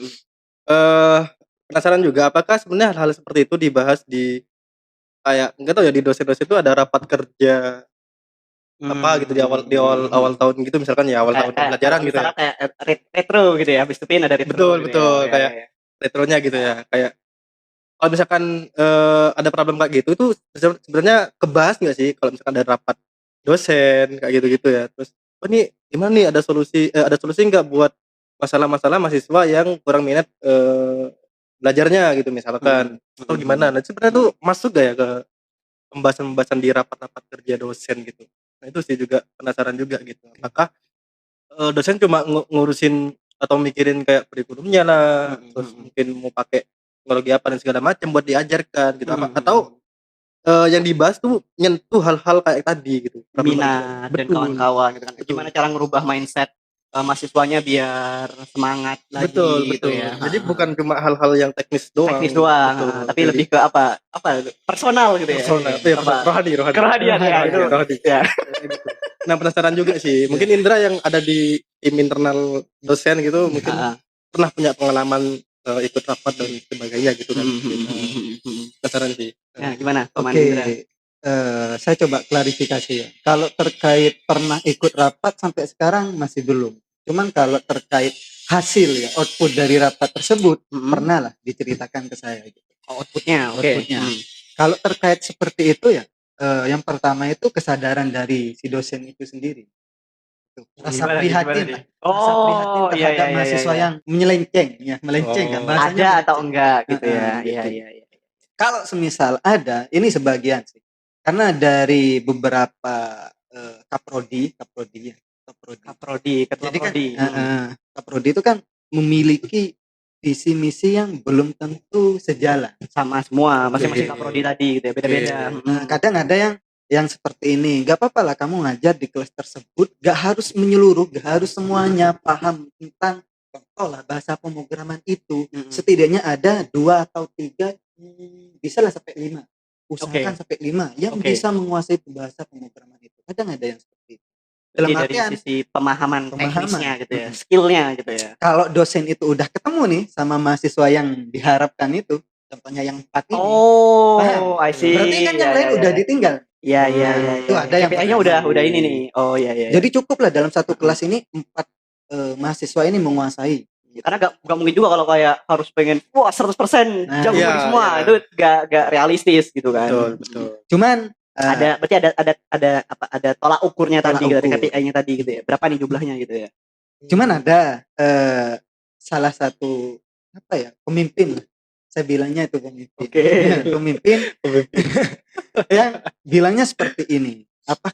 penasaran juga apakah sebenarnya hal-hal seperti itu dibahas di kayak enggak tahu ya, di dosen-dosen itu ada rapat kerja apa gitu di awal tahun gitu misalkan ya, awal tahun pembelajaran gitu ya. Kayak retro gitu ya, habis itu ada retro. Betul kayak retronya gitu ya. Kayak kalau misalkan ada problem kayak gitu itu sebenarnya kebahas nggak sih kalau misalkan ada rapat dosen kayak gitu ya. Terus ini gimana nih, ada solusi nggak buat masalah-masalah mahasiswa yang kurang minat belajarnya gitu misalkan, atau gimana? Nah sebenarnya tuh masuk gak ya ke pembahasan di rapat-rapat kerja dosen gitu. Nah itu sih juga penasaran juga gitu, apakah dosen cuma ngurusin atau mikirin kayak kurikulumnya lah, terus mungkin mau pakai teknologi apa dan segala macam buat diajarkan gitu, atau yang dibahas tuh nyentuh hal-hal kayak tadi gitu, minat dan kawan-kawan gitu kan. Gimana cara ngerubah mindset mahasiswanya biar semangat lagi. Betul. Ya. Jadi bukan cuma hal-hal yang teknis doang. Tapi jadi lebih ke apa personal gitu ya. Kerohanian ya itu. Ya. Nah penasaran juga sih, mungkin Indra yang ada di tim internal dosen gitu mungkin pernah punya pengalaman ikut rapat dan sebagainya gitu kan. Penasaran sih. Nah, gimana Paman Oke, Indra? saya coba klarifikasi ya. Kalau terkait pernah ikut rapat sampai sekarang masih belum. Cuman kalau terkait hasil ya, output dari rapat tersebut pernah lah diceritakan ke saya gitu. Outputnya, oke. Outputnya. Kalau terkait seperti itu ya, yang pertama itu kesadaran dari si dosen itu sendiri. Rasa Gimana nih, prihatin gimana lah. nih? Rasa prihatin Oh, iya, terhadap iya, iya, mahasiswa iya. yang menyelenceng, ya melenceng kan Oh. bahasanya. Ada atau melenceng. enggak gitu ya? Gitu. Iya, iya, iya. Kalau semisal ada, ini sebagian sih. Karena dari beberapa kaprodi, ya, Kaprodi, ketua Jadi kan prodi. kaprodi itu kan memiliki visi misi yang belum tentu sejalan. Sama semua, masing-masing Oke. kaprodi tadi gitu ya, beda-beda. Nah, kadang ada yang seperti ini. Gak apa-apa lah kamu ngajar di kelas tersebut, gak harus menyeluruh, gak harus semuanya paham tentang contoh lah bahasa pemrograman itu. Setidaknya ada 2 atau 3, bisa lah sampai 5. Usahakan sampai 5 yang bisa menguasai bahasa pemrograman itu. Kadang ada yang seperti itu. Jadi Dalam dari artian sisi pemahaman teknisnya gitu ya, skillnya gitu ya. kalau dosen itu udah ketemu nih sama mahasiswa yang diharapkan itu, contohnya yang 4 ini. Oh, paham? I see. Berarti kan yang lain udah ditinggal. Iya, iya, Nah, iya. itu ada yang KPI-nya udah ini nih. Oh, iya, iya. Jadi cukup lah dalam satu kelas ini 4 mahasiswa ini menguasai. Karena gak mungkin juga kalau kayak harus pengen wah 100% jago Iya, dari semua. iya. Itu gak realistis gitu kan. Betul. Cuman Berarti ada tolak ukurnya Tolak tadi gitu, ada ukur. KPI-nya tadi gitu ya. Berapa nih jumlahnya gitu ya. Cuman ada salah satu pemimpin, saya bilangnya itu pemimpin. Oke. Pemimpin yang bilangnya seperti ini,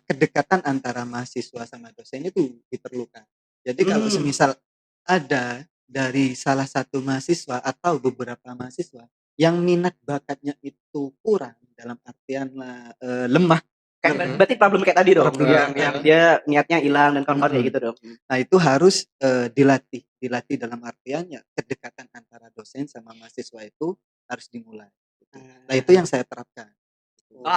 kedekatan antara mahasiswa sama dosen itu diperlukan. Jadi kalau semisal ada dari salah satu mahasiswa atau beberapa mahasiswa yang minat bakatnya itu kurang, dalam artian lemah. Berarti problem kayak tadi dong, yang dia niatnya hilang dan kawan-kawan kayak gitu dong. Nah itu harus dilatih dalam artian ya kedekatan antara dosen sama mahasiswa itu harus dimulai. Nah itu yang saya terapkan.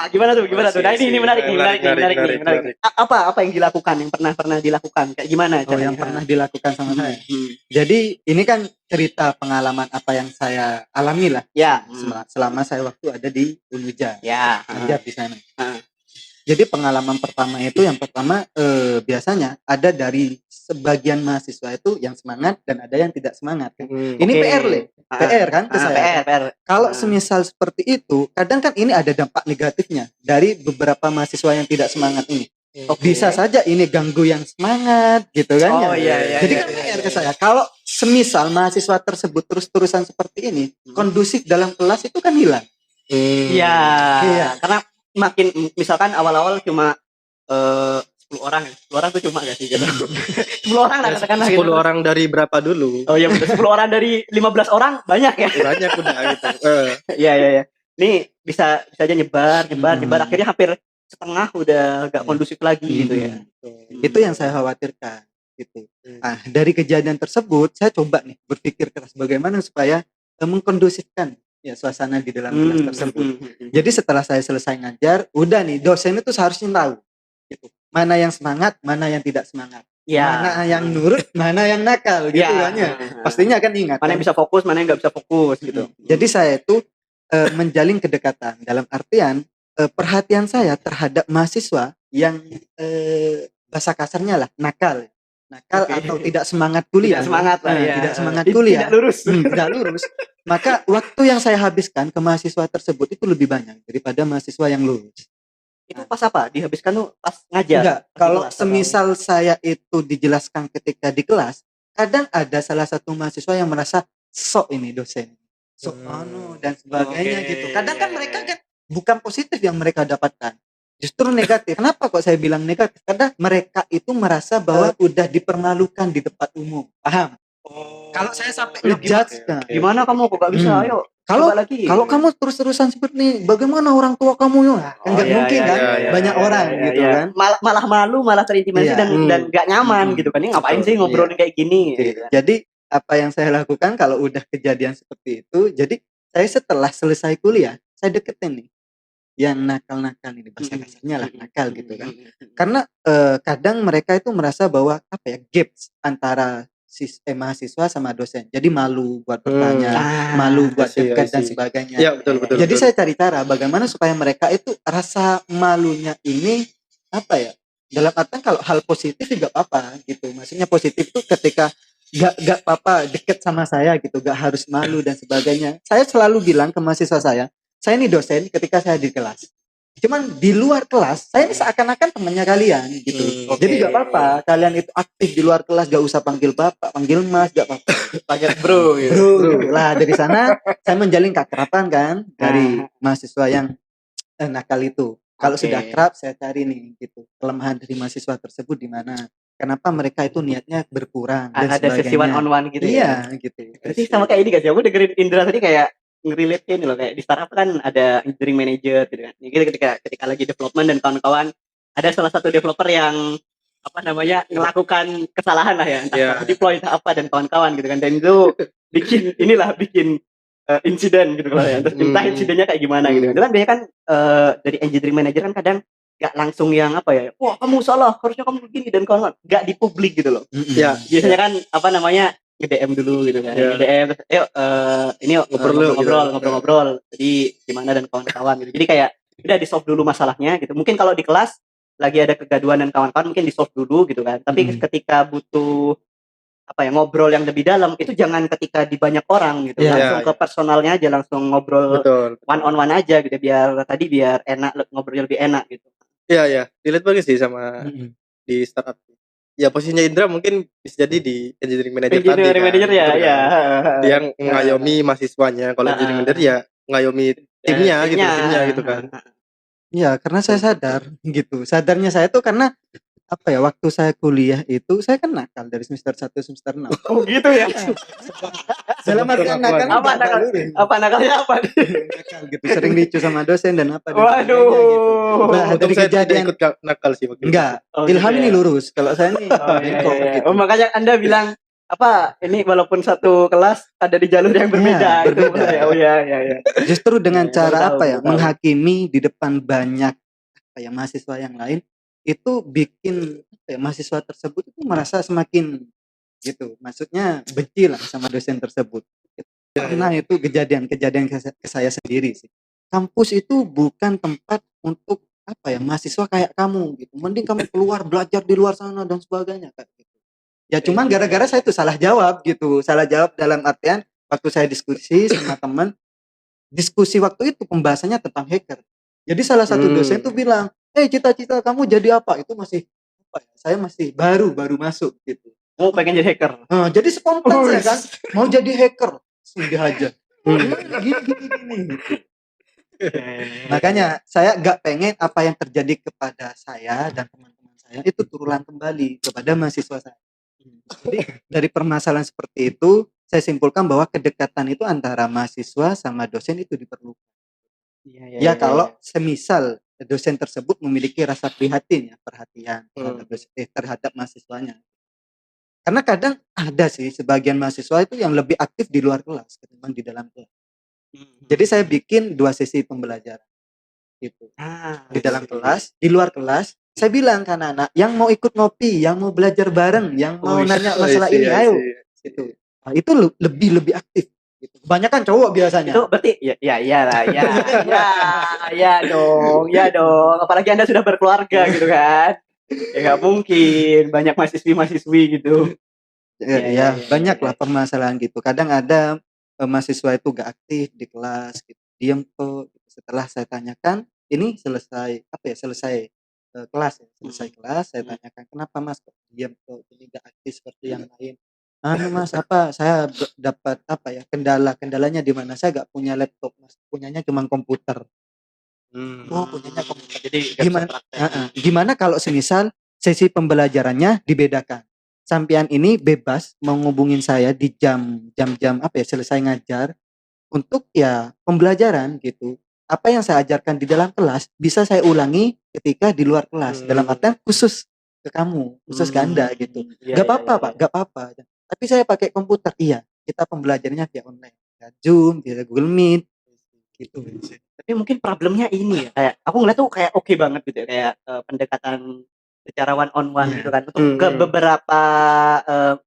Gimana tuh? Nah ini menarik nih. Apa yang dilakukan, yang pernah dilakukan? Kayak gimana caranya? Yang pernah dilakukan sama saya. Jadi ini kan cerita pengalaman apa yang saya alami lah. Ya. Selama saya waktu ada di Unuja. Ya. Ngajar di sana. Jadi pengalaman pertama itu yang pertama biasanya ada dari sebagian mahasiswa itu yang semangat dan ada yang tidak semangat. Ini PR kan ke saya. PR. Kalau semisal seperti itu, kadang kan ini ada dampak negatifnya dari beberapa mahasiswa yang tidak semangat ini. Bisa saja ini ganggu yang semangat gitu kan. Jadi kan PR ke saya. Kalau semisal mahasiswa tersebut terus-terusan seperti ini, kondusif dalam kelas itu kan hilang. Iya. Karena makin misalkan awal-awal cuma 10 orang tuh cuma gak sih gitu. 10 orang lah katakanlah 10 orang dari berapa dulu? Oh iya betul, 10 orang dari 15 orang banyak ya. Banyak udah gitu. Iya. Ini bisa aja nyebar akhirnya hampir setengah udah gak kondusif lagi gitu ya. Itu yang saya khawatirkan gitu. Nah, dari kejadian tersebut saya coba nih berpikir keras bagaimana supaya mengkondusifkan ya suasana di dalam kelas tersebut. Jadi setelah saya selesai ngajar, udah nih dosen itu seharusnya tahu gitu. Mana yang semangat, mana yang tidak semangat. Mana yang nurut, mana yang nakal gitu kan ya. Pastinya akan ingat. Mana yang bisa fokus, mana yang nggak bisa fokus gitu. Jadi saya itu menjalin kedekatan dalam artian perhatian saya terhadap mahasiswa yang bahasa kasarnya lah nakal atau tidak semangat kuliah. Tidak semangat kuliah. Tidak lurus. Maka waktu yang saya habiskan ke mahasiswa tersebut itu lebih banyak daripada mahasiswa yang lurus. Itu pas apa? Dihabiskan tuh pas ngajar? Enggak, kalau semisal saya itu dijelaskan ketika di kelas, kadang ada salah satu mahasiswa yang merasa sok ini dosen, sok dan sebagainya gitu. Kadang kan mereka kan bukan positif yang mereka dapatkan, justru negatif. Kenapa kok saya bilang negatif? Karena mereka itu merasa bahwa udah dipermalukan di tempat umum, paham? Kalau saya sampai ngejudge, gimana kamu kok gak bisa? Ayo. Kalau kamu terus-terusan seperti ini, bagaimana orang tua kamu ya? Kan nggak mungkin kan, banyak orang gitu kan. Malah malu, malah terintimidasi dan nggak nyaman gitu kan. Ini ngapain sih ngobrolin kayak gini? Gitu. Jadi apa yang saya lakukan kalau udah kejadian seperti itu, jadi saya setelah selesai kuliah, saya deketin nih yang nakal-nakal ini, bahasa kasarnya lah nakal gitu kan. Karena kadang mereka itu merasa bahwa gaps antara mahasiswa sama dosen. Jadi malu buat bertanya, Ah, malu buat I see, dekat dan I see. sebagainya. Ya, betul betul. Jadi betul. saya cari cara bagaimana supaya mereka itu rasa malunya ini apa ya? Dalam artian kalau hal positif juga apa-apa gitu. Maksudnya positif tuh ketika gak apa-apa deket sama saya gitu, gak harus malu dan sebagainya. Saya selalu bilang ke mahasiswa saya ini dosen ketika saya di kelas. Cuman di luar kelas, saya ini seakan-akan temannya kalian gitu. Oke. Jadi gak apa-apa, kalian itu aktif di luar kelas, gak usah panggil bapak, panggil mas, gak apa-apa. Panggil bro gitu. Bro, gitu. Lah dari sana saya menjalin keakraban kan dari mahasiswa yang nakal itu. Kalau Oke. sudah akrab, saya cari nih gitu kelemahan dari mahasiswa tersebut di mana. Kenapa mereka itu niatnya berkurang dan Ada sesi one sebagainya. on one gitu ya. Iya gitu. Berarti sama kayak ini gak sih? Aku dengerin Indra tadi kayak ngerelate ini loh, kayak di startup kan ada engineering manager gitu kan. Jadi ketika lagi development dan kawan-kawan, ada salah satu developer yang apa namanya ngelakukan kesalahan lah ya, entah Iya. salah deploy entah apa dan kawan-kawan gitu kan. Dan itu bikin insiden gitu loh ya. Entah insidennya kayak gimana gitu kan. Itu kan biasanya kan dari engineering manager kan kadang gak langsung yang apa ya, wah kamu salah, harusnya kamu begini dan kawan-kawan. Gak di publik gitu loh. Ya, Biasanya kan apa namanya nge-DM dulu gitu kan. Iya. Nge-DM terus, ayo ini yuk Ngobrol, ngobrol. Jadi gimana dan kawan-kawan gitu. Jadi kayak udah di-solve dulu masalahnya gitu. Mungkin kalau di kelas lagi ada kegaduhan dan kawan-kawan mungkin di-solve dulu gitu kan. Tapi ketika butuh apa ya ngobrol yang lebih dalam itu jangan ketika di banyak orang gitu. Iya. Langsung ke personalnya aja, langsung ngobrol betul. one on one aja gitu biar enak ngobrolnya lebih enak gitu. Iya, ya. Relate banget sih sama di startup. Ya posisinya Indra mungkin bisa jadi di engineering manager tadi Engineering kan. manager ya, Betul ya. kan? Yang ngayomi mahasiswanya. Kalau engineering manager ya ngayomi timnya gitu kan. Iya, karena saya sadar gitu. Sadarnya saya tuh karena apa ya, waktu saya kuliah itu saya kan nakal dari semester 1 semester 6. Oh gitu ya. Dalam artian nakal Apa nggak nakal? luring. Apa nakalnya apa nih? Nakal gitu, sering ricu sama dosen dan apa dan Waduh. sebagainya gitu. Nah, Untung dari saya tidak kejadian ikut nakal sih waktu itu. enggak, Oh, Ilham gitu ini ya. lurus. Kalau saya nih Oh, iya, bengkok iya. gitu. Oh, makanya Anda bilang apa ini walaupun satu kelas ada di jalur yang berbeda, Iya, itu berbeda. ya. Oh ya ya. Justru dengan Iya, cara baru tahu, apa ya, baru tahu. menghakimi di depan banyak apa ya, mahasiswa yang lain itu bikin apa ya, mahasiswa tersebut itu merasa semakin gitu. Maksudnya benci lah sama dosen tersebut. Karena itu kejadian ke saya sendiri sih. Kampus itu bukan tempat untuk apa ya, mahasiswa kayak kamu gitu. Mending kamu keluar belajar di luar sana dan sebagainya kayak gitu. Ya cuman gara-gara saya itu salah jawab gitu. Salah jawab dalam artian waktu saya diskusi sama teman, diskusi waktu itu pembahasannya tentang hacker. Jadi salah satu dosen tuh bilang, cita-cita kamu jadi apa? Itu masih apa ya? Saya masih baru masuk gitu. Oh, pengen jadi hacker. Jadi spontan saya kan mau jadi hacker, sudah aja. Gini. Makanya saya gak pengen apa yang terjadi kepada saya dan teman-teman saya itu terulang kembali kepada mahasiswa saya. Jadi dari permasalahan seperti itu saya simpulkan bahwa kedekatan itu antara mahasiswa sama dosen itu diperlukan. Ya kalau semisal dosen tersebut memiliki rasa prihatin ya, perhatian terhadap mahasiswanya. Karena kadang ada sih sebagian mahasiswa itu yang lebih aktif di luar kelas ketimbang di dalam kelas. Jadi saya bikin 2 sesi pembelajaran gitu. Di dalam kelas, di luar kelas, saya bilang ke anak-anak yang mau ikut ngopi, yang mau belajar bareng, yang mau nanya masalah ini, ayo. Gitu. Nah, itu lebih aktif. Gitu. Kebanyakan cowok biasanya. Itu berarti ya dong. Apalagi Anda sudah berkeluarga gitu kan. Ya nggak mungkin banyak mahasiswi gitu. Ya, banyak lah permasalahan gitu. Kadang ada mahasiswa itu gak aktif di kelas gitu. Diam tuh. Setelah saya tanyakan, ini selesai kelas ya. Selesai kelas, saya tanyakan, kenapa Mas kok diam tuh, ini gak aktif seperti yang lain. Mas, saya dapat kendalanya di mana saya gak punya laptop Mas, punyanya cuma komputer. Punyanya komputer. Jadi gimana kalau semisal sesi pembelajarannya dibedakan? Sampean ini bebas mau ngubungin saya di jam selesai ngajar untuk ya pembelajaran gitu. Apa yang saya ajarkan di dalam kelas bisa saya ulangi ketika di luar kelas. Dalam artian khusus ke kamu, khusus ke Anda gitu. Gak apa-apa Pak, gak apa-apa. Tapi saya pakai komputer. Iya, kita pembelajarannya via online. Via Zoom, via Google Meet gitu. Tapi mungkin problemnya ini ya, kayak aku ngeliat tuh kayak oke banget gitu ya, kayak pendekatan secara one on one Iya. gitu kan. Untuk ke beberapa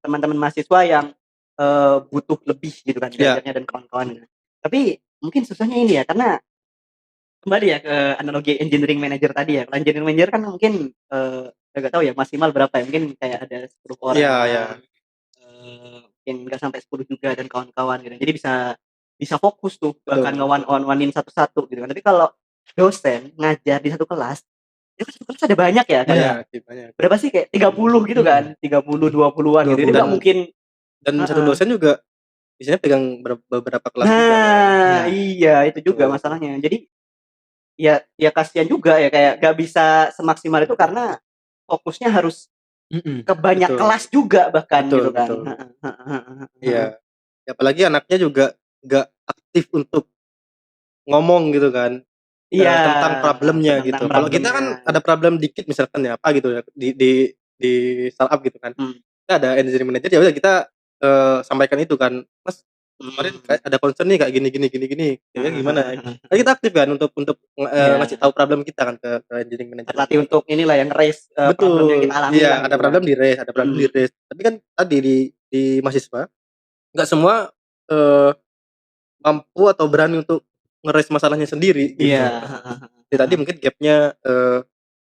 teman-teman mahasiswa yang butuh lebih gitu kan Iya. belajarnya dan kawan-kawan gitu. Tapi mungkin susahnya ini ya karena kembali ya ke analogi engineering manager tadi ya. Kalau engineering manager kan mungkin nggak tahu ya maksimal berapa ya, mungkin kayak ada 10 orang. Iya, iya. Mungkin nggak sampai 10 juga dan kawan-kawan gitu. Jadi bisa fokus tuh bahkan Betul. nge-one on one-in satu-satu gitu kan. Tapi kalau dosen ngajar di satu kelas, ya kan satu kelas ada banyak ya kayak Iya, sih banyak. berapa sih kayak 30 gitu kan, 30 20-an gitu. Jadi 20. nggak mungkin. Dan satu dosen juga biasanya pegang beberapa kelas juga. Nah, Iya. iya itu juga Betul. masalahnya. Jadi ya kasihan juga ya kayak nggak bisa semaksimal itu karena fokusnya harus ke banyak Betul. kelas juga bahkan Betul, gitu kan. betul. Iya. Ya, apalagi anaknya juga nggak aktif untuk ngomong gitu kan. Iya. Tentang problemnya tentang gitu. Kalau kita kan problemnya. ada problem dikit misalkan ya apa gitu ya di startup gitu kan. Kita ada engineering manager ya udah kita sampaikan itu kan. Mas kemarin kayak ada concern nih kayak gini. Ya gimana? Kan kita aktif kan untuk Iya. ngasih tahu problem kita kan ke engineering manager. Terlatih untuk inilah yang raise problem yang kita alami Iya, lah, ada gitu problem kan. di raise, ada problem di raise. Tapi kan tadi di mahasiswa nggak semua mampu atau berani untuk nge-raise masalahnya sendiri gitu. Iya. Jadi tadi mungkin gap-nya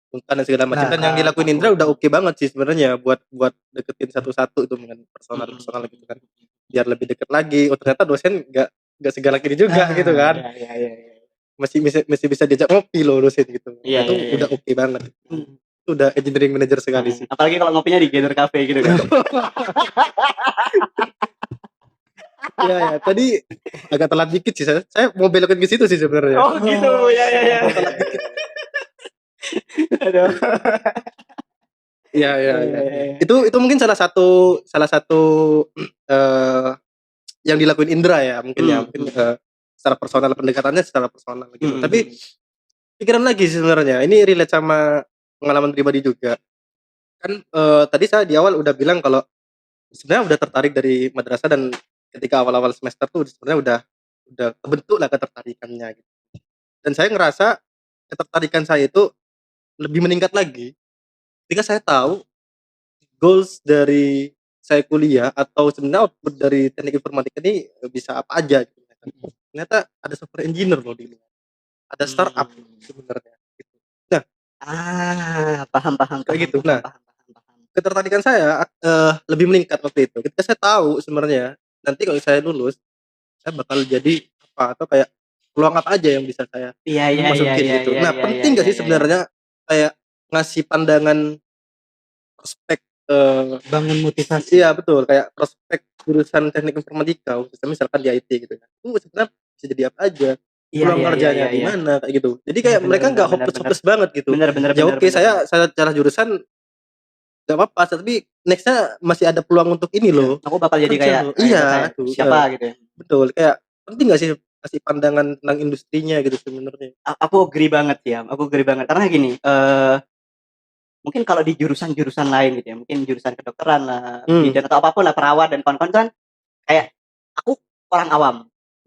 bukan dan segala macam. Nah, Dan yang dilakuin Indra udah oke banget sih sebenarnya buat deketin satu-satu itu dengan personal gitu kan. Biar lebih deket lagi. Oh ternyata dosen nggak segalak ini juga gitu kan. Iya. Masih bisa diajak ngopi loh dosen gitu. Iya, Itu iya. udah oke banget. Itu udah engineering manager sekali sih. Apalagi kalau ngopinya di Gather Cafe gitu kan. Iya, tadi agak telat dikit sih saya mau belokin ke situ sih sebenarnya. Oh gitu, ya. Aduh. Iya. Iya. Itu mungkin salah satu yang dilakuin Indra ya mungkin ya mungkin secara personal pendekatannya secara personal gitu. Tapi pikiran lagi sih sebenarnya. Ini relate sama pengalaman pribadi juga. Kan tadi saya di awal udah bilang kalau sebenarnya udah tertarik dari madrasah dan ketika awal-awal semester tuh sebenarnya udah kebentuk lah ketertarikannya gitu. Dan saya ngerasa ketertarikan saya itu lebih meningkat lagi ketika saya tahu goals dari saya kuliah atau sebenarnya output dari teknik informatika ini bisa apa aja gitu. Ternyata ada software engineer loh di luar. Ada startup sebenarnya gitu. Nah, paham. kayak gitu. Nah, paham. ketertarikan saya lebih meningkat waktu itu ketika saya tahu sebenarnya nanti kalau saya lulus saya bakal jadi apa atau kayak peluang apa aja yang bisa saya masukin gitu. Nah, penting gak sih sebenarnya kayak ngasih pandangan prospek bangun motivasi. iya betul kayak prospek jurusan teknik informatika khususnya misalkan di IT gitu kan. Itu sebenarnya bisa jadi apa aja. Peluang kerjanya di mana kayak gitu. Jadi kayak mereka enggak hopeless banget gitu. Bener. Ya oke, saya cara jurusan enggak apa-apa, tapi next-nya masih ada peluang untuk ini loh. Aku bakal jadi Kerja kayak loh. Iya, siapa gitu ya. Betul, kayak penting gak sih kasih pandangan tentang industrinya gitu sebenarnya. Aku agree banget ya. Karena gini, mungkin kalau di jurusan-jurusan lain gitu ya, mungkin jurusan kedokteran lah, bidan atau apapun lah, perawat dan kawan-kawan kan kayak aku orang awam,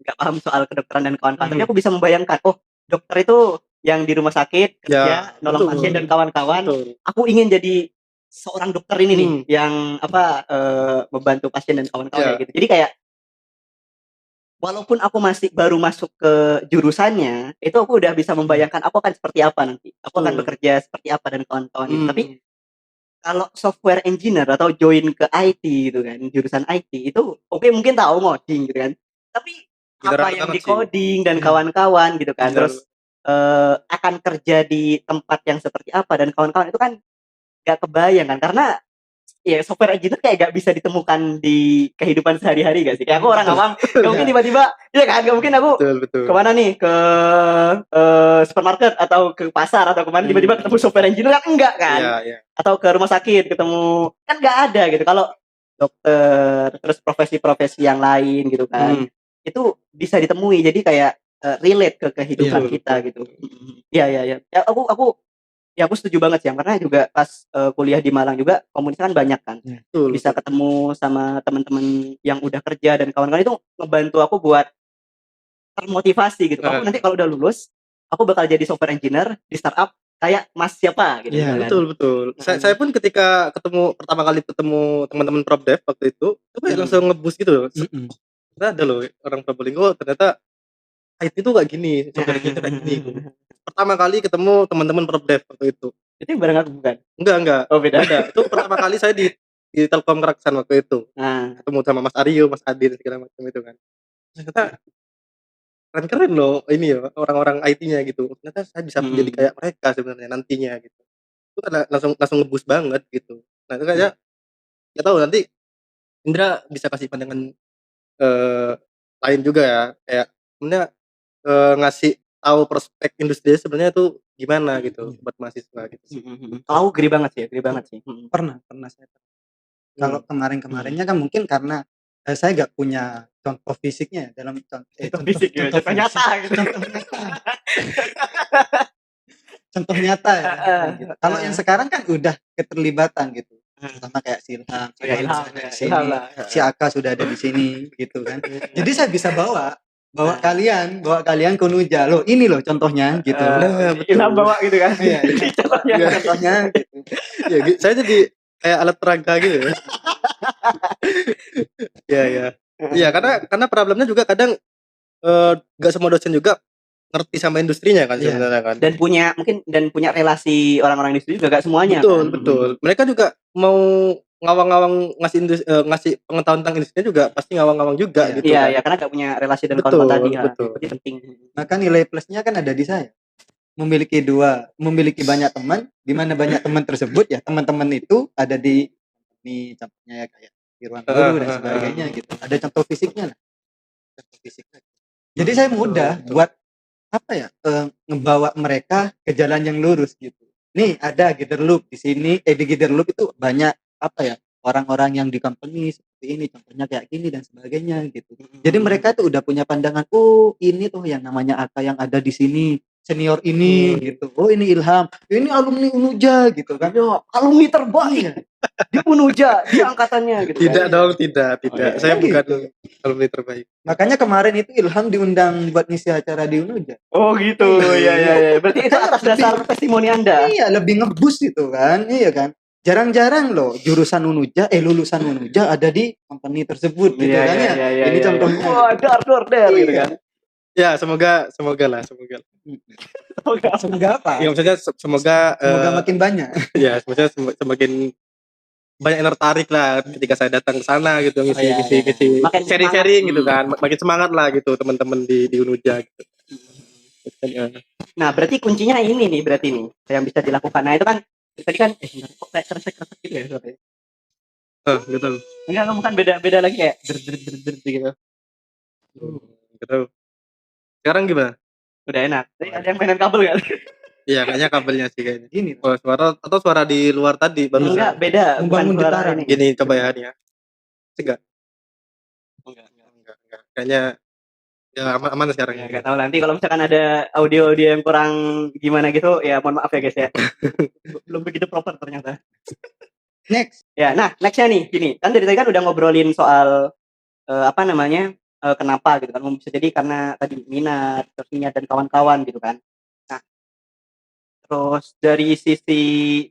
nggak paham soal kedokteran dan kawan-kawan, tapi aku bisa membayangkan, oh dokter itu yang di rumah sakit kerja, nolong pasien dan kawan-kawan. Aku ingin jadi seorang dokter ini nih, yang membantu pasien dan kawan-kawan kayak gitu. Jadi kayak walaupun aku baru masuk ke jurusannya, itu aku udah bisa membayangkan aku akan seperti apa nanti. Aku akan bekerja seperti apa dan kawan-kawan gitu. Tapi kalau software engineer atau join ke IT gitu kan, jurusan IT itu mungkin tahu ngoding gitu kan. Tapi apa yang di coding dan kawan-kawan gitu kan. Terus akan kerja di tempat yang seperti apa dan kawan-kawan itu kan gak kebayang kan, karena ya software engineer kayak gak bisa ditemukan di kehidupan sehari-hari gak sih? Kayak aku orang awam, gak mungkin tiba-tiba, ya kan, gak mungkin aku kemana nih, ke supermarket atau ke pasar atau kemana tiba-tiba ketemu software engineer kan enggak kan? Atau ke rumah sakit ketemu, kan gak ada gitu. Kalau dokter, terus profesi-profesi yang lain gitu kan, itu bisa ditemui, jadi kayak relate ke kehidupan kita gitu. Iya. Ya aku setuju banget sih, karena juga pas kuliah di Malang juga komunitas kan banyak kan. Bisa ketemu sama teman-teman yang udah kerja dan kawan-kawan, itu ngebantu aku buat termotivasi gitu. Aku nanti kalau udah lulus, aku bakal jadi software engineer di startup kayak Mas siapa gitu Iya, kan. Betul. Saya pun ketika pertama kali ketemu teman-teman Propdev waktu itu kayak langsung nge-boost gitu loh. Ternyata ada loh orang Probolinggo, ternyata IT itu kayak gini, software engineer kayak gini gitu. Pertama kali ketemu teman-teman Propdev waktu itu. Itu bareng aku bukan? Enggak. Oh, beda. Itu pertama kali saya di Telkom Keraksan waktu itu. Nah, Ketemu sama Mas Aryo, Mas Adin segala macam itu kan. Ternyata keren loh ini ya orang-orang IT-nya gitu. Ternyata saya bisa menjadi kayak mereka sebenarnya nantinya gitu. Itu kan langsung nge-boost banget gitu. Nah, itu kayak enggak tahu nanti Indra bisa kasih pandangan lain juga ya, kayak sebenarnya ngasih tahu prospek industri sebenarnya itu gimana gitu buat mahasiswa gitu sih. Kalau gede banget sih. pernah saya. Kalau kemarin-kemarinnya kan mungkin karena saya nggak punya contoh fisiknya ya, dalam Contoh fisik ya, contoh nyata gitu. Contoh nyata ya. Gitu. Kalau yang sekarang kan udah keterlibatan gitu. Pertama kayak si Ilham, Ilham lah. si Aka sudah ada di sini gitu kan. Jadi saya bisa bawa kalian ke Unuja. Loh, ini loh contohnya gitu. Ilham bawa gitu kan. Iya, contohnya gitu. Ya, saya jadi kayak alat peraga gitu ya. Iya. Iya, karena problemnya juga kadang nggak semua dosen juga ngerti sama industrinya kan sebenarnya kan. Dan punya relasi orang-orang industri juga gak semuanya. Betul. Mereka juga mau ngawang-ngawang ngasih pengetahuan tentang industrinya juga pasti ngawang-ngawang juga gitu kan. Iya, karena gak punya relasi dan kawan-kawan tadi. Betul. Itu penting. Maka nilai plusnya kan ada di saya. Memiliki banyak teman, di mana banyak teman tersebut ya teman-teman itu ada di contohnya ya kayak di ruang guru dan sebagainya gitu. Ada contoh fisiknya lah. Jadi saya mudah buat ngebawa mereka ke jalan yang lurus gitu. Nih ada Giderloop di sini, di Giderloop itu banyak orang-orang yang di company seperti ini, contohnya kayak gini dan sebagainya gitu. Jadi mereka tuh udah punya pandangan, oh ini tuh yang namanya Aka yang ada di sini, senior ini gitu. Oh ini Ilham, ini alumni Unuja gitu kan. Alumni terbaik di Unuja, di angkatannya gitu. Tidak kan. dong, tidak. Saya bukan alumni terbaik. Makanya kemarin itu Ilham diundang buat ngisi acara di Unuja. Oh gitu, iya. Berarti itu atas dasar testimoni Anda. Iya, lebih ngebus itu kan, iya kan. Jarang-jarang loh jurusan Unuja, lulusan Unuja ada di company tersebut gitu kan ya. Ini contohnya. Wah, dar gitu kan. Ya, semoga lah. Semoga apa? Ya maksudnya semoga makin banyak. Ya, maksudnya semakin banyak yang tertarik lah ketika saya datang ke sana gitu, ngisi sharing gitu kan, makin semangat lah gitu teman-teman di Unuja gitu. Nah, berarti kuncinya ini nih yang bisa dilakukan. Nah, itu kan tadi kan kok kayak kresek gitu ya suaranya. Gitu. Enggak, bukan beda lagi kayak der gitu. Gitu. Sekarang gimana? Udah enak. Tadi ada yang mainan kabel enggak? Iya, kayaknya kabelnya sih kayaknya. Gini. Oh, suara di luar tadi baru. Enggak, beda. Membangun getaran ini. Gini coba ya nih ya. Enggak. Kayaknya ya aman sekarang ya. Enggak tahu nanti kalau misalkan ada audio yang kurang gimana gitu ya mohon maaf ya guys ya. Belum begitu proper ternyata. Next. Ya, nah nextnya nih gini, kan dari tadi kan udah ngobrolin soal kenapa gitu kan, bisa jadi karena tadi minat dan kawan-kawan gitu kan. Nah, terus dari sisi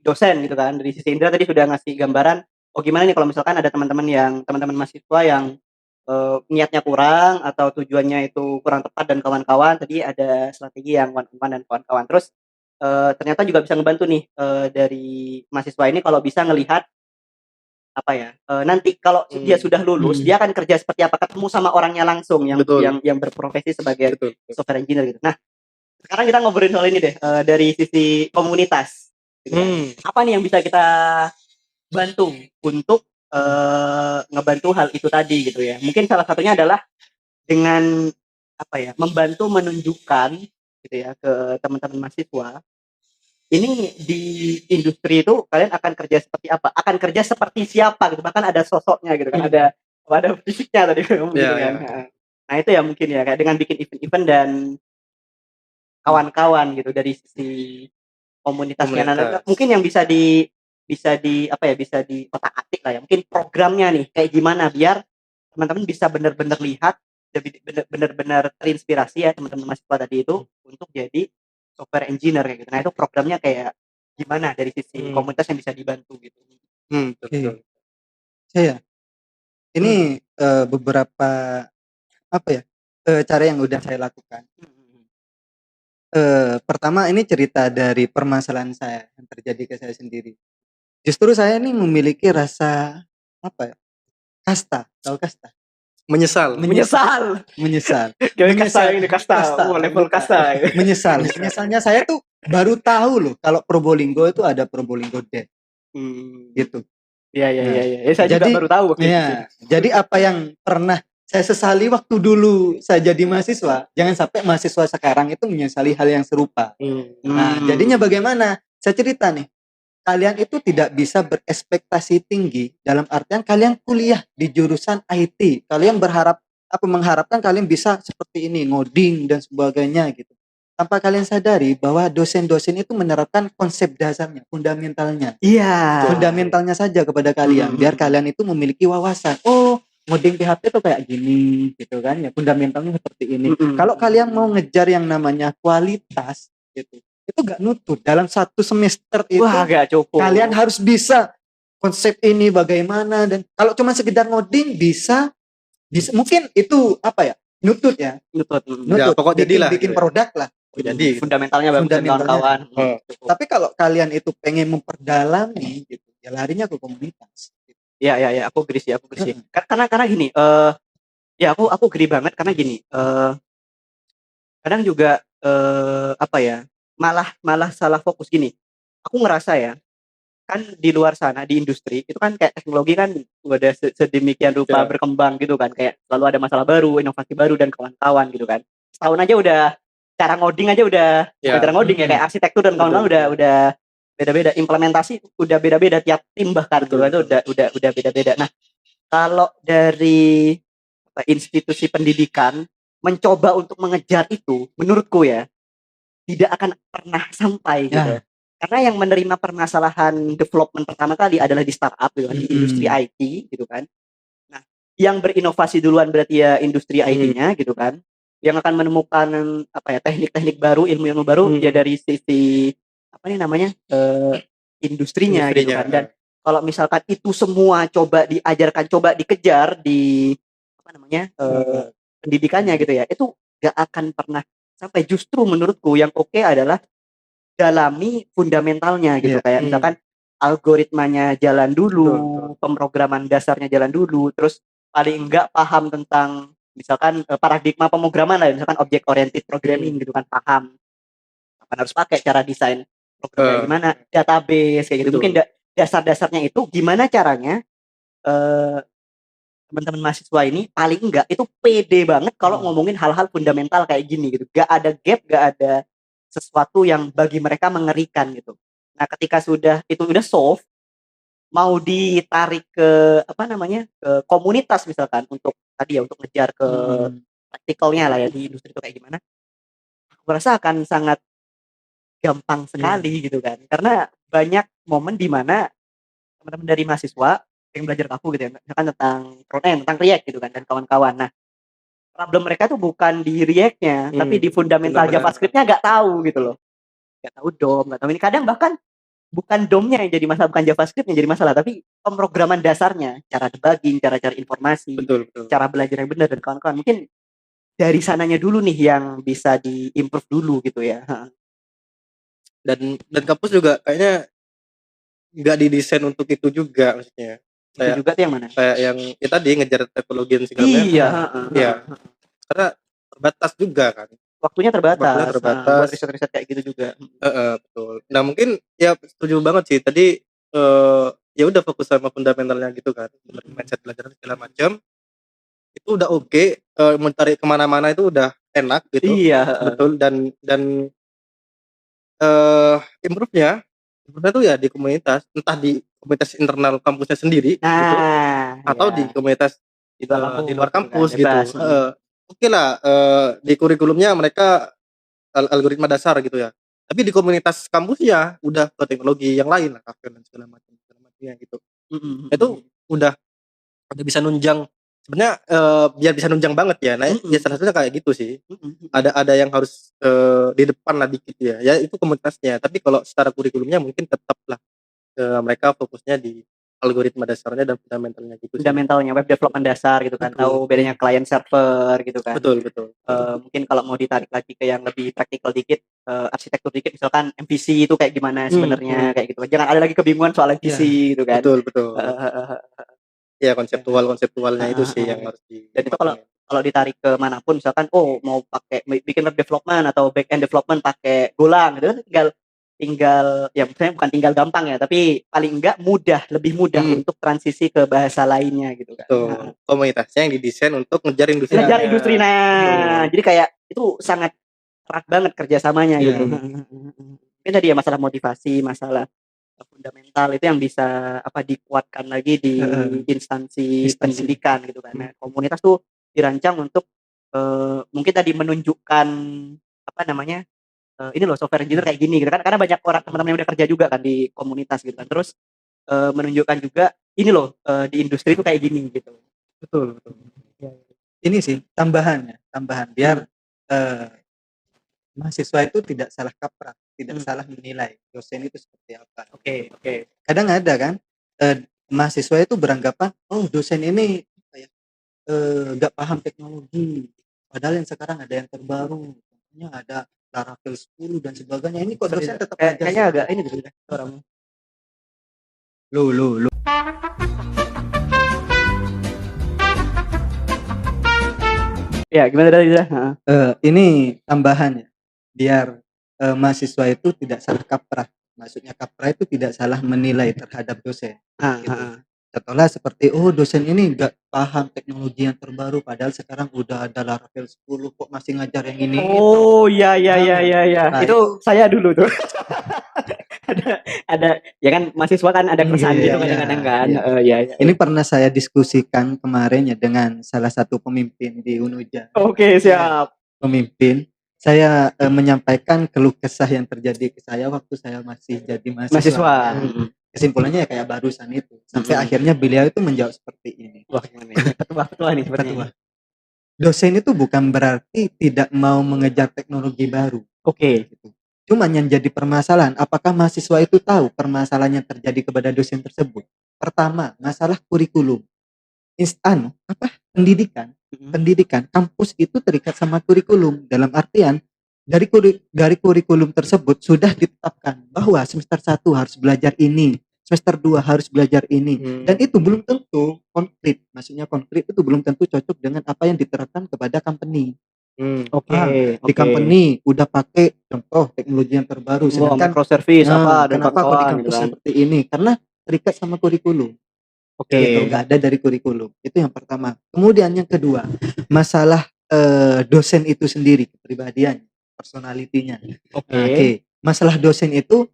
dosen gitu kan, dari sisi Indra tadi sudah ngasih gambaran, oh gimana nih kalau misalkan ada teman-teman mahasiswa yang niatnya kurang atau tujuannya itu kurang tepat dan kawan-kawan, tadi ada strategi yang one on one dan kawan-kawan. Terus ternyata juga bisa ngebantu nih dari mahasiswa ini kalau bisa ngelihat nanti kalau dia sudah lulus dia akan kerja seperti apa, ketemu sama orangnya langsung yang berprofesi sebagai software engineer gitu. Nah, sekarang kita ngobrolin soal ini deh dari sisi komunitas gitu kan. Apa nih yang bisa kita bantu untuk ngebantu hal itu tadi gitu ya. Mungkin salah satunya adalah dengan membantu menunjukkan gitu ya ke teman-teman mahasiswa, ini di industri itu kalian akan kerja seperti apa, akan kerja seperti siapa gitu, bahkan ada sosoknya gitu kan, ada fisiknya tadi gitu kan. Nah itu ya mungkin ya kayak dengan bikin event-event dan kawan-kawan gitu dari sisi komunitasnya. Nah, mungkin yang bisa di otak-atik lah ya, mungkin programnya nih kayak gimana biar teman-teman bisa benar-benar lihat, benar-benar terinspirasi ya teman-teman mahasiswa tadi itu untuk jadi software engineer kayak gitu. Nah itu programnya kayak gimana dari sisi komunitas yang bisa dibantu gitu. Betul. Saya ini beberapa apa ya cara yang udah saya lakukan. Pertama ini cerita dari permasalahan saya yang terjadi ke saya sendiri. Justru saya ini memiliki rasa apa ya? Kasta, tahu kasta? Menyesal. Menyesal. Kayak kasta ini kasta, level bukan. kasta. Menyesal. Menyesalnya saya tuh baru tahu loh kalau Probolinggo itu ada Probolinggo Dev gitu. Iya. Nah, Saya juga baru tahu waktu itu. ya, jadi apa yang pernah saya sesali waktu dulu saya jadi mahasiswa, jangan sampai mahasiswa sekarang itu menyesali hal yang serupa. Nah, jadinya bagaimana? Saya cerita nih. Kalian itu tidak bisa berekspektasi tinggi dalam artian kalian kuliah di jurusan IT. Kalian mengharapkan kalian bisa seperti ini, ngoding dan sebagainya gitu. Tanpa kalian sadari bahwa dosen-dosen itu menerapkan konsep dasarnya, fundamentalnya. Iya. Fundamentalnya saja kepada kalian biar kalian itu memiliki wawasan. Oh, ngoding PHP itu kayak gini gitu kan ya, fundamentalnya seperti ini. Kalau kalian mau ngejar yang namanya kualitas gitu, itu gak nutut dalam satu semester itu. Wah, gak cukup. Kalian harus bisa konsep ini bagaimana, dan kalau cuma sekedar ngoding bisa mungkin itu apa ya, nutut. Ya, pokok jadilah bikin gitu ya. produk lah. Jadi fundamentalnya bagus dan kawan-kawan. Tapi kalau kalian itu pengen memperdalami gitu, ya larinya ke komunitas. Iya, aku agree sih. Karena gini, ya aku agree banget karena gini, kadang juga apa ya, malah salah fokus gini. Aku ngerasa ya, kan di luar sana di industri itu kan kayak teknologi kan udah sedemikian rupa berkembang gitu kan, kayak selalu ada masalah baru, inovasi baru dan kawan-kawan gitu kan. Setahun aja udah cara ngoding aja udah cara ngoding ya, kayak arsitektur dan kawan-kawan udah beda-beda, implementasi udah beda-beda tiap tim bahkan gitu itu udah beda-beda. Nah, kalau dari institusi pendidikan mencoba untuk mengejar itu, menurutku ya tidak akan pernah sampai gitu. Karena yang menerima permasalahan development pertama kali adalah di startup gitu kan, di industri IT gitu kan. Nah, yang berinovasi duluan berarti ya industri IT-nya gitu kan. Yang akan menemukan apa ya, teknik-teknik baru, ilmu-ilmu baru ya dari sisi apa nih namanya? Industrinya gitu kan. Dan kalau misalkan itu semua coba diajarkan, coba dikejar di apa namanya? Pendidikannya gitu ya. Itu gak akan pernah sampai. Justru menurutku yang oke adalah dalami fundamentalnya gitu, kayak misalkan algoritmanya jalan dulu, pemrograman dasarnya jalan dulu, terus paling enggak paham tentang misalkan paradigma pemrograman lah, misalkan object oriented programming gitu kan, paham apa harus pakai, cara desain programnya gimana, database kayak gitu. Mungkin dasar-dasarnya itu gimana caranya teman-teman mahasiswa ini paling enggak itu pede banget kalau ngomongin hal-hal fundamental kayak gini gitu. Gak ada gap, gak ada sesuatu yang bagi mereka mengerikan gitu. Nah, ketika itu udah solve, mau ditarik ke apa namanya? Ke komunitas misalkan untuk tadi ya, untuk ngejar ke praktikalnya lah ya di industri itu kayak gimana. Aku rasa akan sangat gampang sekali gitu kan. Karena banyak momen di mana teman-teman dari mahasiswa yang belajar aku gitu ya, misalkan tentang front-end, tentang React gitu kan dan kawan-kawan. Nah, problem mereka tuh bukan di React-nya, tapi di fundamental JavaScript-nya nggak tahu gitu loh. Nggak tahu DOM, nggak tahu ini. Kadang bahkan bukan DOM-nya yang jadi masalah, bukan JavaScript yang jadi masalah, tapi pemrograman dasarnya, cara debugging, cara cari informasi, cara belajar yang benar dan kawan-kawan. Mungkin dari sananya dulu nih yang bisa di-improve dulu gitu ya. Dan kampus juga kayaknya nggak didesain untuk itu juga, maksudnya. Itu juga tuh yang mana? Kayak yang ya tadi ngejar teknologi dan segala macam. Iya. Karena terbatas juga kan. Waktunya terbatas. Buat riset-riset kayak gitu juga. Betul. Nah, mungkin ya setuju banget sih tadi, ya udah fokus sama fundamentalnya gitu kan. Mindset belajar segala macam. Itu udah oke, mencari kemana-mana itu udah enak gitu. Iya. Betul. Dan improve-nya tuh ya di komunitas, entah di komunitas internal kampusnya sendiri gitu, atau di komunitas di luar kampus gitu. Oke lah, di kurikulumnya mereka algoritma dasar gitu ya. Tapi di komunitas kampusnya udah ke teknologi yang lain lah, Kafka dan segala macamnya gitu. Itu udah bisa nunjang sebenarnya biar bisa nunjang banget ya. Nah, ya salah satunya kayak gitu sih. Ada yang harus di depan lah dikit ya. Ya itu komunitasnya. Tapi kalau secara kurikulumnya mungkin tetap lah mereka fokusnya di algoritma dasarnya dan fundamentalnya gitu sih. Fundamentalnya web development dasar gitu kan, tahu bedanya client server gitu kan. Betul. Mungkin kalau mau ditarik lagi ke yang lebih praktikal dikit, arsitektur dikit, misalkan MVC itu kayak gimana sebenarnya kayak gitu. Jangan ada lagi kebingungan soal MVC gitu kan. Betul. Ya konseptualnya itu sih yang harus Dan itu kalau ditarik ke manapun, misalkan mau pakai bikin web development atau back end development pakai Golang gitu kan, tinggal ya misalnya bukan tinggal gampang ya, tapi paling enggak lebih mudah untuk transisi ke bahasa lainnya gitu kan. Betul. Komunitasnya yang didesain untuk ngejar industri. Ngejar industri. Nah, jadi kayak itu sangat erat banget kerjasamanya gitu. Mungkin tadi ya masalah motivasi, masalah fundamental itu yang bisa dikuatkan lagi di instansi pendidikan gitu kan. Nah, komunitas tuh dirancang untuk mungkin tadi menunjukkan ini loh software engineer kayak gini gitu kan, karena banyak orang teman-teman yang udah kerja juga kan di komunitas gitu kan, terus menunjukkan juga ini loh di industri itu kayak gini gitu. Betul. Ini sih tambahan biar mahasiswa itu tidak salah kaprah, tidak salah menilai dosen itu seperti apa. Oke. Kadang ada kan mahasiswa itu beranggapan dosen ini gak paham teknologi, padahal yang sekarang ada yang terbaru, contohnya ada Laravel 10 dan sebagainya. Ini kok dosen tetap kayaknya agak ini gitu orangnya. Lu. Ya, gimana tadi? Ini tambahannya biar mahasiswa itu tidak salah kaprah. Maksudnya kaprah itu tidak salah menilai terhadap dosen. Gitu. Contohnya seperti dosen ini nggak paham teknologi yang terbaru, padahal sekarang udah ada Laravel 10 kok masih ngajar yang ini. Iya. Nah, itu saya dulu tuh. ada ya kan, mahasiswa kan ada keresahan gitu kadang-kadang kan. Iya. Ini pernah saya diskusikan kemarin ya dengan salah satu pemimpin di Unuja. Oke, siap. Pemimpin. Saya menyampaikan keluh kesah yang terjadi ke saya waktu saya masih jadi mahasiswa. Kesimpulannya ya kayak barusan itu. Sampai akhirnya beliau itu menjawab seperti ini. Wah, gimana ya? Ketua nih sepertinya. Dosen itu bukan berarti tidak mau mengejar teknologi baru. Oke. Gitu. Cuman yang jadi permasalahan, apakah mahasiswa itu tahu permasalahan yang terjadi kepada dosen tersebut? Pertama, masalah kurikulum. Pendidikan kampus itu terikat sama kurikulum, dalam artian dari kurikulum tersebut sudah ditetapkan bahwa semester 1 harus belajar ini, semester 2 harus belajar ini, dan itu belum tentu konkret. Maksudnya konkret itu belum tentu cocok dengan apa yang diterapkan kepada company. Di company udah pakai contoh teknologi yang terbaru, sedangkan microservice dan kenapa kok di kampus seperti ini? Karena terikat sama kurikulum. Gitu, nggak ada dari kurikulum. Itu yang pertama. Kemudian yang kedua, masalah dosen itu sendiri, kepribadian, personalitinya. Oke. Masalah dosen itu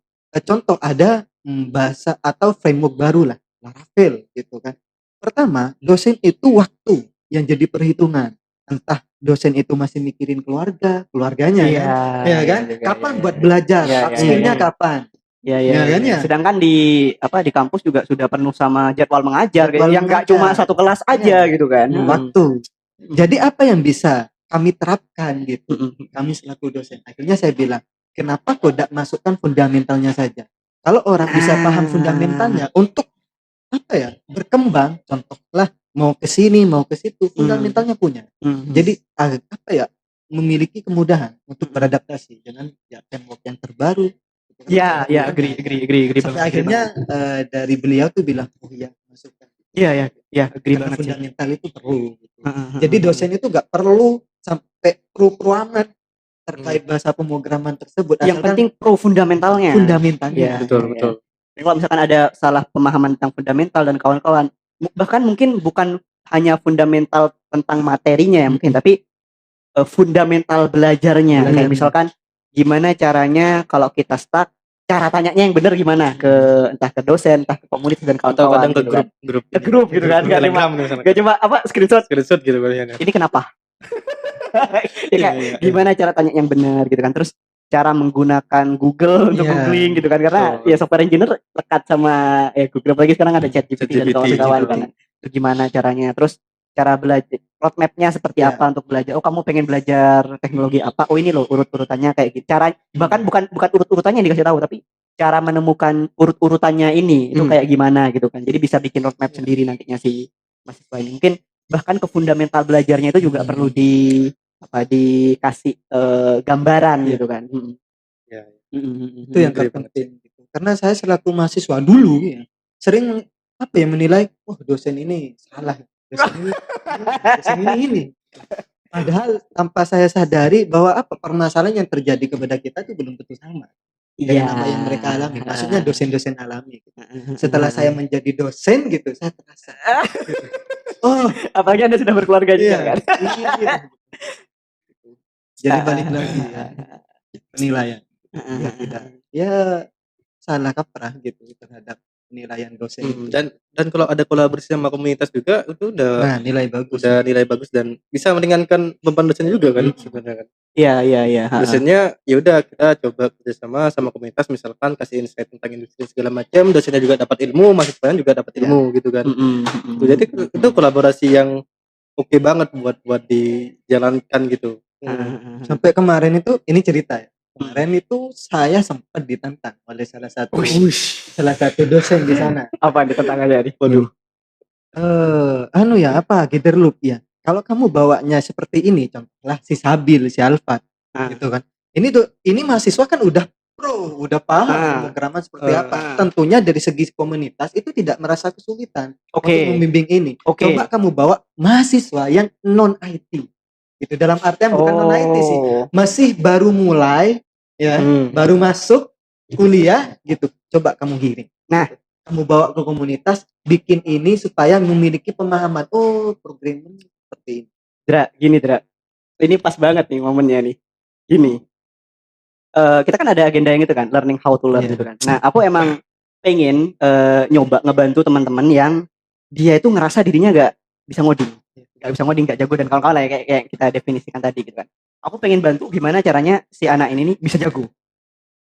contoh ada bahasa atau framework baru lah, Laravel gitu kan. Pertama, dosen itu waktu yang jadi perhitungan. Entah dosen itu masih mikirin keluarganya kan? Kapan buat belajar? Upskill-nya kapan? Ya. Sedangkan di kampus juga sudah penuh sama jadwal mengajar yang nggak cuma satu kelas aja gitu kan. Waktu. Jadi apa yang bisa kami terapkan gitu? Kami selaku dosen. Akhirnya saya bilang, kenapa kok tidak masukkan fundamentalnya saja? Kalau orang bisa paham fundamentalnya untuk berkembang, contohlah mau ke sini, mau ke situ, fundamentalnya punya. Jadi memiliki kemudahan untuk beradaptasi dengan framework yang terbaru. Agree. Sampai akhirnya dari beliau tuh bilang, masukkan. Agree banget. Fundamental itu perlu. Gitu. Jadi dosen itu nggak perlu sampai pro amat terkait bahasa pemrograman tersebut. Yang penting pro fundamentalnya. Betul. Kalau misalkan ada salah pemahaman tentang fundamental dan kawan-kawan, bahkan mungkin bukan hanya fundamental tentang materinya ya mungkin, tapi fundamental belajarnya. Kayak misalkan gimana caranya kalau kita stuck, cara tanyanya yang benar gimana entah ke dosen, entah ke komunitas dan kawan-kawan. Atau kadang ke grup gitu kan, gak cuma screenshot gitu kan. Ini kenapa? Gimana cara tanya yang benar gitu kan. Terus cara menggunakan Google untuk googling gitu kan, karena software engineer lekat sama Google, apalagi sekarang ada ChatGPT dan kawan-kawan kan. Itu gimana caranya. Terus cara belajar, roadmap-nya seperti Ya. apa untuk belajar. Oh, kamu pengen belajar teknologi apa? Oh, ini loh urut-urutannya kayak gitu. Cara bahkan bukan urut-urutannya yang dikasih tahu, tapi cara menemukan urut-urutannya ini itu kayak gimana gitu kan. Jadi bisa bikin roadmap sendiri nantinya si mahasiswa ini. Mungkin bahkan ke fundamental belajarnya itu juga perlu dikasih gambaran Iya. gitu kan. Ya. Itu yang Agree banget. terpenting gitu. Karena saya selaku mahasiswa dulu ya, sering menilai, oh dosen ini salah, dosen ini. Padahal tanpa saya sadari bahwa permasalahan yang terjadi kepada kita itu belum tentu sama dengan apa yang mereka alami. Maksudnya dosen-dosen alami. Gitu. Setelah saya menjadi dosen gitu, saya terasa. Gitu. Oh, apalagi Anda sudah berkeluarga juga iya, kan. iya. Jadi balik lagi ya, penilaian. Ya tidak, ya salah kaprah gitu terhadap penilaian dosen itu. Dan kalau ada kolaborasi sama komunitas juga itu Nah, nilai bagus. udah nilai bagus dan bisa meringankan beban dosen juga kan sebenarnya kan. Iya. Dosennya ya udah kita coba kerjasama sama komunitas, misalkan kasih insight tentang industri segala macam, dosennya juga dapat ilmu, mahasiswanya juga dapat ilmu gitu kan. Jadi itu kolaborasi yang oke banget buat dijalankan gitu. Sampai kemarin itu ini cerita ya. Kemarin itu saya sempat ditantang oleh salah satu dosen di sana. Apa ditentang aja nih? Waduh. Giderloop ya. Kalau kamu bawanya seperti ini, contohlah si Sabil, si Alfat, gitu kan. Ini mahasiswa kan udah pro, udah paham pemrograman seperti apa. Tentunya dari segi komunitas itu tidak merasa kesulitan untuk membimbing ini. Coba kamu bawa mahasiswa yang non IT. Itu dalam artian bukan non IT sih, masih baru mulai ya, baru masuk kuliah gitu. Coba kamu giring. Nah, kamu bawa ke komunitas, bikin ini supaya memiliki pemahaman. Oh, programming seperti ini. Dra. Ini pas banget nih momennya nih. Gini. Kita kan ada agenda yang itu kan, learning how to learn gitu kan. Nah, aku emang pengen nyoba ngebantu teman-teman yang dia itu ngerasa dirinya gak bisa ngoding, gak jago dan kawan-kawan lah ya, kayak kita definisikan tadi gitu kan. Aku pengen bantu gimana caranya si anak ini nih bisa jago,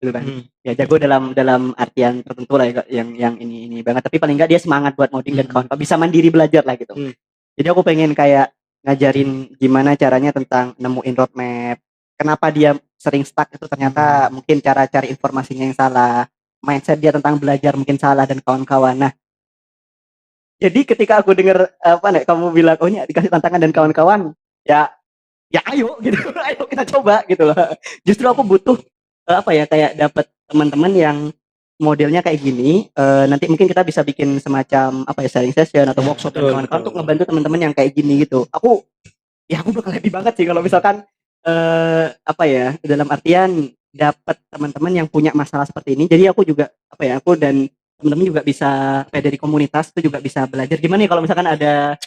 gitu kan. Ya jago dalam artian tertentu lah yang ini banget. Tapi paling nggak dia semangat buat ngoding dan kawan-kawan bisa mandiri belajar lah gitu. Jadi aku pengen kayak ngajarin gimana caranya tentang nemuin roadmap. Kenapa dia sering stuck itu ternyata mungkin cara cari informasinya yang salah, mindset dia tentang belajar mungkin salah dan kawan-kawan. Nah, jadi ketika aku dengar kamu bilang oh ini dikasih tantangan dan kawan-kawan, ya ayo gitu, ayo kita coba gitu loh. Justru aku butuh kayak dapat teman-teman yang modelnya kayak gini. Nanti mungkin kita bisa bikin semacam sharing session atau workshop dan kawan-kawan untuk ngebantu teman-teman yang kayak gini gitu. Aku bakal happy banget sih kalau misalkan dalam artian dapat teman-teman yang punya masalah seperti ini. Jadi aku juga aku dan teman-teman juga bisa dari komunitas itu juga bisa belajar gimana ya kalau misalkan ada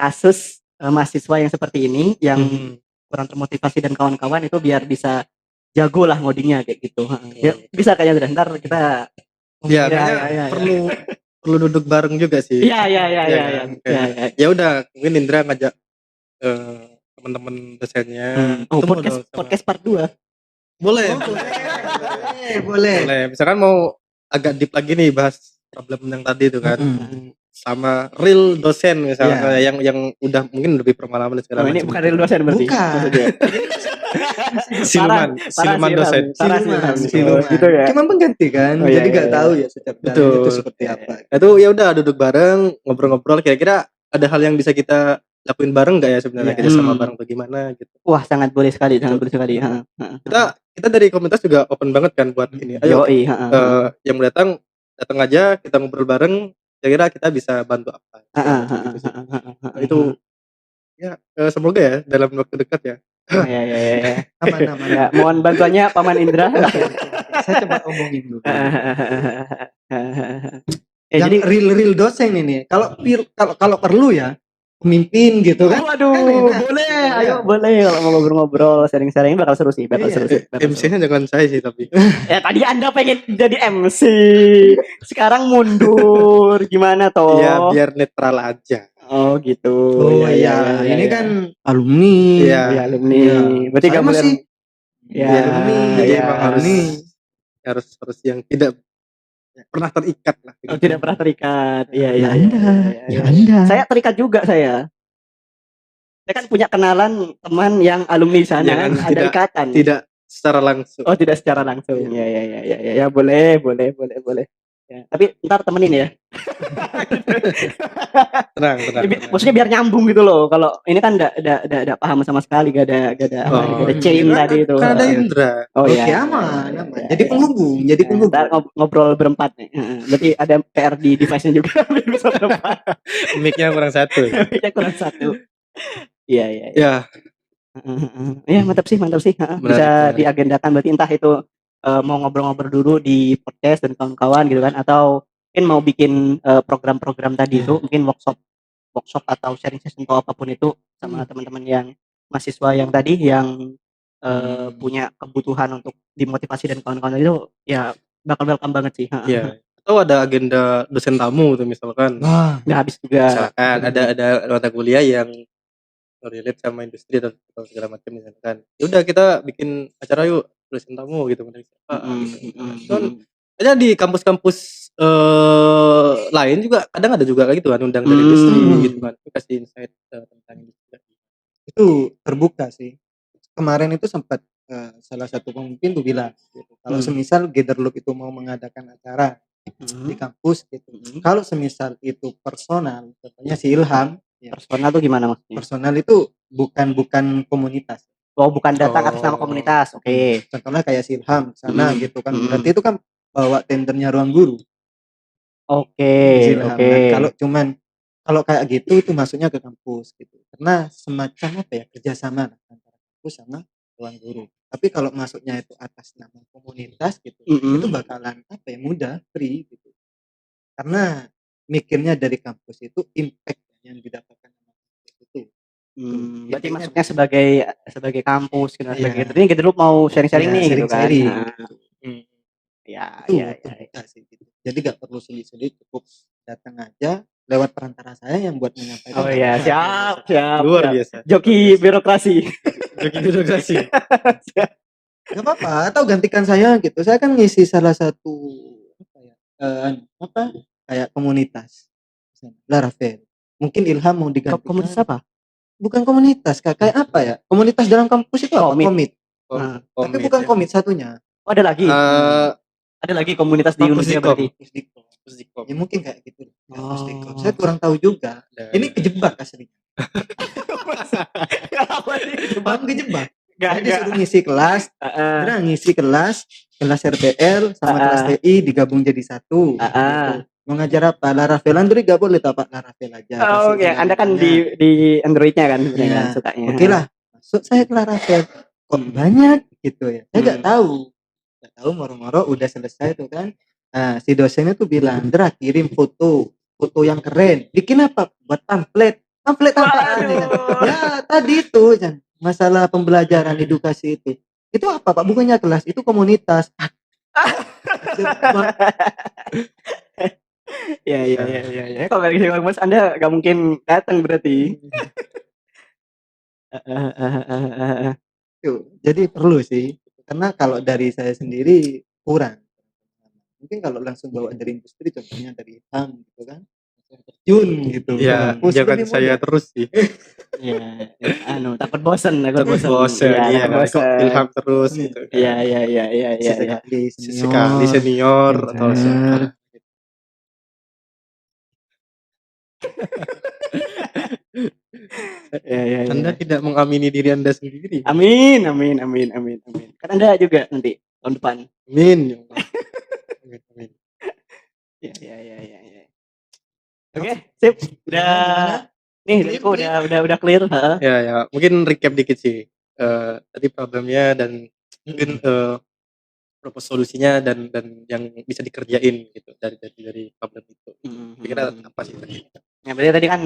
kasus mahasiswa yang seperti ini yang kurang termotivasi dan kawan-kawan itu biar bisa jago lah ngodingnya kayak gitu. Ya, bisa kayaknya ntar kita perlu duduk bareng juga sih. Iya. Ya udah, mungkin Indra ngajak teman-teman dosennya. Podcast part 2. Boleh. Boleh. Misalkan mau agak deep lagi nih bahas problem yang tadi itu kan. Sama real dosen misalnya yang udah mungkin lebih berpengalaman segala macam. Ini bukan real dosen berarti. Bukan. siluman dosen. Siluman. Gitu ya. Cuma pengganti kan. Jadi nggak tahu ya setiap dalam itu seperti apa. Itu ya udah duduk bareng, ngobrol-ngobrol kira-kira ada hal yang bisa kita lakuin bareng nggak ya sebenarnya kita sama bareng bagaimana gitu. Wah, sangat boleh sekali. Kita dari komunitas juga open banget kan buat ini. Ayo yang mau datang aja, kita ngobrol bareng. Kira-kira kita bisa bantu apa? Itu ya semoga ya dalam waktu dekat ya. Ya. Aman. Ya, mohon bantuannya Paman Indra. Saya coba omongin dulu. Jadi real dosen ini. Kalau perlu ya pemimpin gitu kan. Waduh, boleh. Ayo boleh kalau mau ngobrol-ngobrol, sharing-sharing bakal seru sih, MC-nya jangan saya sih tapi. Ya tadi Anda pengen jadi MC. Sekarang mundur. Gimana toh? Ya biar netral aja. Oh gitu. Oh iya, ini kan alumni. Iya, alumni. Berarti saya kamu masih alumni. Jadi emang harus yang tidak pernah terikat lah. Oh, tidak pernah terikat. Iya, iya, Ya iya, Anda, iya, ya iya. Anda. Saya terikat juga saya. Saya kan punya kenalan teman yang alumni sana, Jangan, ada ikatan. Tidak secara langsung. Oh, tidak secara langsung. Iya. Ya, boleh. Ya, tapi ntar temenin ya. Tenang. Maksudnya biar nyambung gitu loh. Kalau ini kan enggak paham sama sekali, gak ada Oh, chain kan- tadi itu. Kan ada Indra. Oh Oke, iya. aman. Iya, Jadi iya. penghubung, jadi Nah, penghubung. ntar ngobrol berempat nih. Berarti ada PR di device-nya juga biar bisa berempat. Mic-nya kurang satu. Mic-nya kurang satu. Iya. Ya, Iya, mantap sih. Bisa menarik. diagendakan, berarti entah itu mau ngobrol-ngobrol dulu di podcast dan kawan-kawan gitu kan, atau mungkin mau bikin program-program tadi itu, mungkin workshop atau sharing session atau apapun itu sama teman-teman yang mahasiswa yang tadi yang punya kebutuhan untuk dimotivasi dan kawan-kawan itu, ya bakal welcome banget sih. Iya. Atau ada agenda dosen tamu tuh misalkan. Wah, Nggak habis juga. Misalkan ada mata kuliah yang relate sama industri atau segala macam misalkan. Ya udah kita bikin acara yuk dosen tamu gitu gitu. Kan ada di kampus-kampus lain juga kadang ada juga kayak gitu kan, undang dari industri gitu kan. Itu kasih insight tentang industri. itu terbuka sih. Kemarin itu sempat salah satu pemimpin tuh bilang gitu, kalau semisal Gather Loop itu mau mengadakan acara di kampus gitu, kalau semisal itu personal, contohnya si Ilham, ya, Personal tuh gimana maksudnya? personal itu bukan komunitas. Oh, bukan datang atas nama komunitas. Oke. Contohnya kayak si Ilham sana gitu kan, berarti itu kan bawa tendernya ruang guru. Oke. Nah, kalau kayak gitu itu masuknya ke kampus gitu, karena semacam apa ya, kerjasama lah antara kampus sama ruang guru. Tapi kalau masuknya itu atas nama komunitas gitu, itu bakalan apa ya, mudah, free gitu. Karena mikirnya dari kampus itu impact yang didapatkan sama kampus itu. Berarti masuknya sebagai kampus gitu, Iya. sebagai ini kita dulu mau sharing-sharing Ya, nih gitu kan. sharing-sharing. Ya. Terbuka sih gitu. Jadi gak perlu sulit-sulit, cukup datang aja lewat perantara saya yang buat menyampaikan. Oh iya, siap. Luar biasa. Joki birokrasi. Gak apa-apa, atau gantikan saya gitu. Saya kan ngisi salah satu kayak komunitas. Laravel. Mungkin Ilham mau digantikan. Komunitas apa? Bukan komunitas, kayak apa ya? Komunitas dalam kampus itu apa? Komit. Tapi bukan komit satunya. Oh, ada lagi. Ada lagi komunitas di Univia berarti. Pusdikom. Ya mungkin kayak gitu. Pusdikom. Saya kurang tahu juga. Ini kejebak aslinya. Kejebak. Gak disuruh ngisi kelas, ngisi kelas RPL sama kelas TI digabung jadi satu. Gitu. Mau ngajar apa? Laravel Android gak boleh tak Pak, Laravel aja. Oh, oke. Anda kan di Android-nya kan sebenarnya kan sukanya. Oke lah. Masuk saya ke Laravel. Kok banyak gitu ya. Saya gak tahu. Moro-moro udah selesai tuh kan. Nah, si dosennya tuh bilang, "Dra, kirim foto yang keren. Bikin apa? Buat pamflet apaan ya kan? Ya tadi itu kan masalah pembelajaran edukasi itu apa Pak? Bukannya kelas, itu komunitas." Ya. Kalau dari Mas Anda gak mungkin datang berarti. Jadi perlu sih, karena kalau dari saya sendiri kurang. Mungkin kalau langsung bawa dari industri, contohnya dari Ilham gitu kan, terjun gitu. Ya, jangan saya terus sih. Ya, takut bosan. Iya, Ilham terus gitu. Iya. Sekali senior atau senior. Ya. Anda tidak mengamini diri Anda sendiri. Amin. Kan Anda juga nanti tahun depan. Amin. Ya. Oke, sip. Udah. Nih, dariku udah clear. Ya. Mungkin recap dikit sih. Tadi problemnya dan mungkin propose solusinya dan yang bisa dikerjain gitu dari problem itu. Kira apa sih tadi? Ya, berarti tadi kan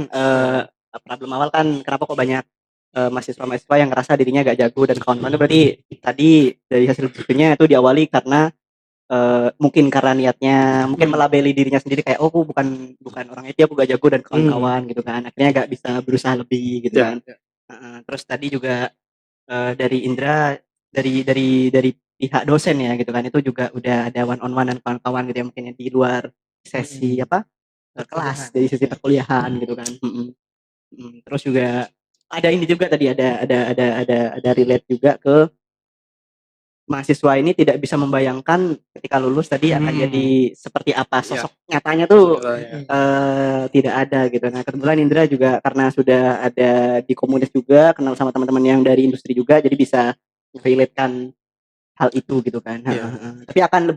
problem awal kan kenapa kok banyak mahasiswa yang ngerasa dirinya gak jago dan kawan-kawan. Berarti tadi dari hasil diskusinya itu diawali karena mungkin karena niatnya mungkin melabeli dirinya sendiri kayak aku bukan orang IT, aku gak jago dan kawan-kawan gitu kan, akhirnya gak bisa berusaha lebih gitu kan. Terus tadi juga dari Indra dari pihak dosen ya gitu kan, itu juga udah ada one on one dan kawan-kawan gitu ya mungkin ya di luar sesi kelas, dari sesi perkuliahan gitu kan. Terus juga ada ini juga tadi ada relate juga ke mahasiswa ini tidak bisa membayangkan ketika lulus tadi akan jadi seperti apa sosok nyatanya tuh tidak ada gitu. Nah kebetulan Indra juga karena sudah ada di komunitas juga, kenal sama teman-teman yang dari industri juga, jadi bisa relate-kan hal itu gitu kan. Tapi akan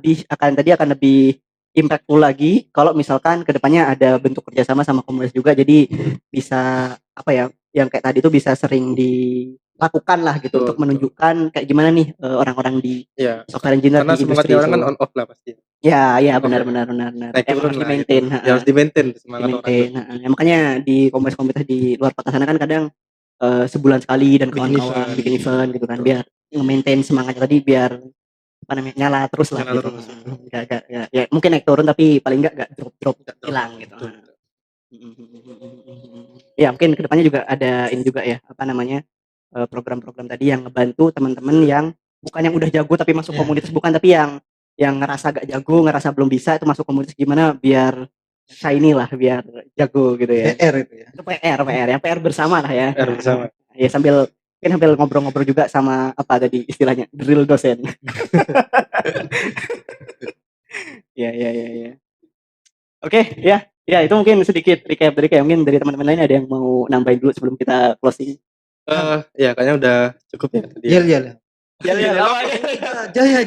lebih impactful lagi kalau misalkan kedepannya ada bentuk kerjasama sama komunitas juga, jadi bisa apa ya, yang kayak tadi itu bisa sering dilakukan lah gitu untuk menunjukkan kayak gimana nih orang-orang di software engineer Karena di industri semangatnya orang itu. kan on off lah pasti. Ya On off benar. naik turun Harus lah di-maintain. gitu. Ya, harus di-maintain semangat orang Di-maintain. tuh. Ya, makanya di komunitas di luar kota sana kan kadang sebulan sekali dan Bikin kawan-kawan event. bikin event gitu kan, biar nge-maintain semangatnya tadi, biar apa namanya, nyala terus lah Nyala gitu. terus. Ya mungkin naik turun tapi paling enggak drop hilang gitu. Betul. Ya mungkin kedepannya juga ada ini juga ya, apa namanya, program-program tadi yang ngebantu teman-teman yang bukan yang udah jago tapi masuk komunitas, bukan, tapi yang ngerasa gak jago, ngerasa belum bisa, itu masuk komunitas gimana biar shiny lah, biar jago gitu ya. PR itu ya. Itu PR bersama lah ya. PR bersama. Ya sambil ngobrol-ngobrol juga sama apa tadi istilahnya, drill dosen. Ya. Oke, ya itu mungkin sedikit recap dari kayak mungkin dari teman-teman lain ada yang mau nambahin dulu sebelum kita closing. Ya kayaknya udah cukup ya tadi. Iya. Jaya.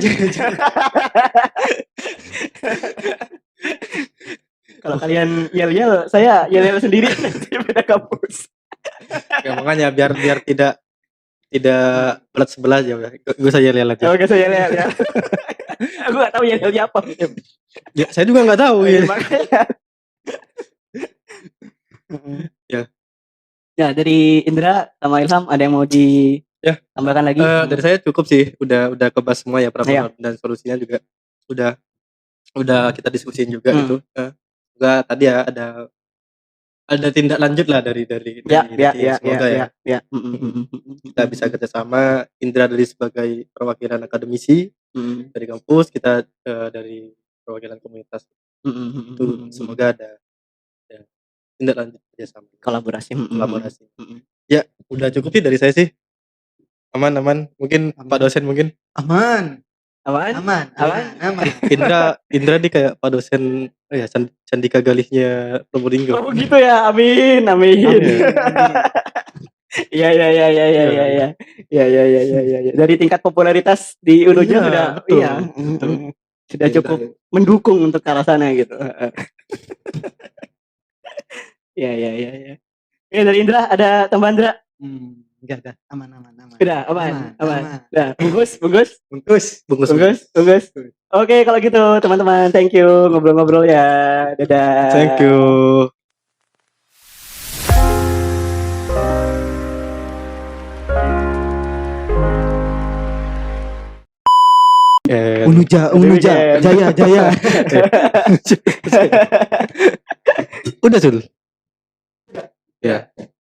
Kalau kalian yel, saya yel sendiri di beda kampus. Ya makanya biar tidak belat sebelah aja udah. Gue saya yel aja. Oke, saya yel ya. Aku enggak tahu yelnya apa. Ya, saya juga enggak tahu ya. Makanya. Ya, dari Indra sama Ilham ada yang mau ditambahkan lagi? Dari saya cukup sih, udah kebahas semua ya problem dan solusinya juga udah kita diskusiin juga gitu. Juga tadi ya ada tindak lanjut lah dari semoga ya. Kita bisa kerjasama, Indra dari sebagai perwakilan akademisi dari kampus, kita dari perwakilan komunitas. Itu semoga ada tindak lanjut kerjasama, kolaborasi. Ya udah cukup sih dari saya sih. Aman. Mungkin Pak dosen mungkin Aman. Indra nih kayak Pak dosen ya Candika Galihnya Probolinggo. Oh gitu ya, amin. Iya. Dari tingkat popularitas di Unuja sudah cukup mendukung untuk ke arah sana gitu. Iya. Ya, dari Indra ada tambahan, Indra? Enggak ada, aman. Udah, aman. Udah, bungkus. Oke, kalau gitu teman-teman, thank you ngobrol-ngobrol ya. Dadah. Thank you. Unuja, Jaya. Udah Sul. Ya.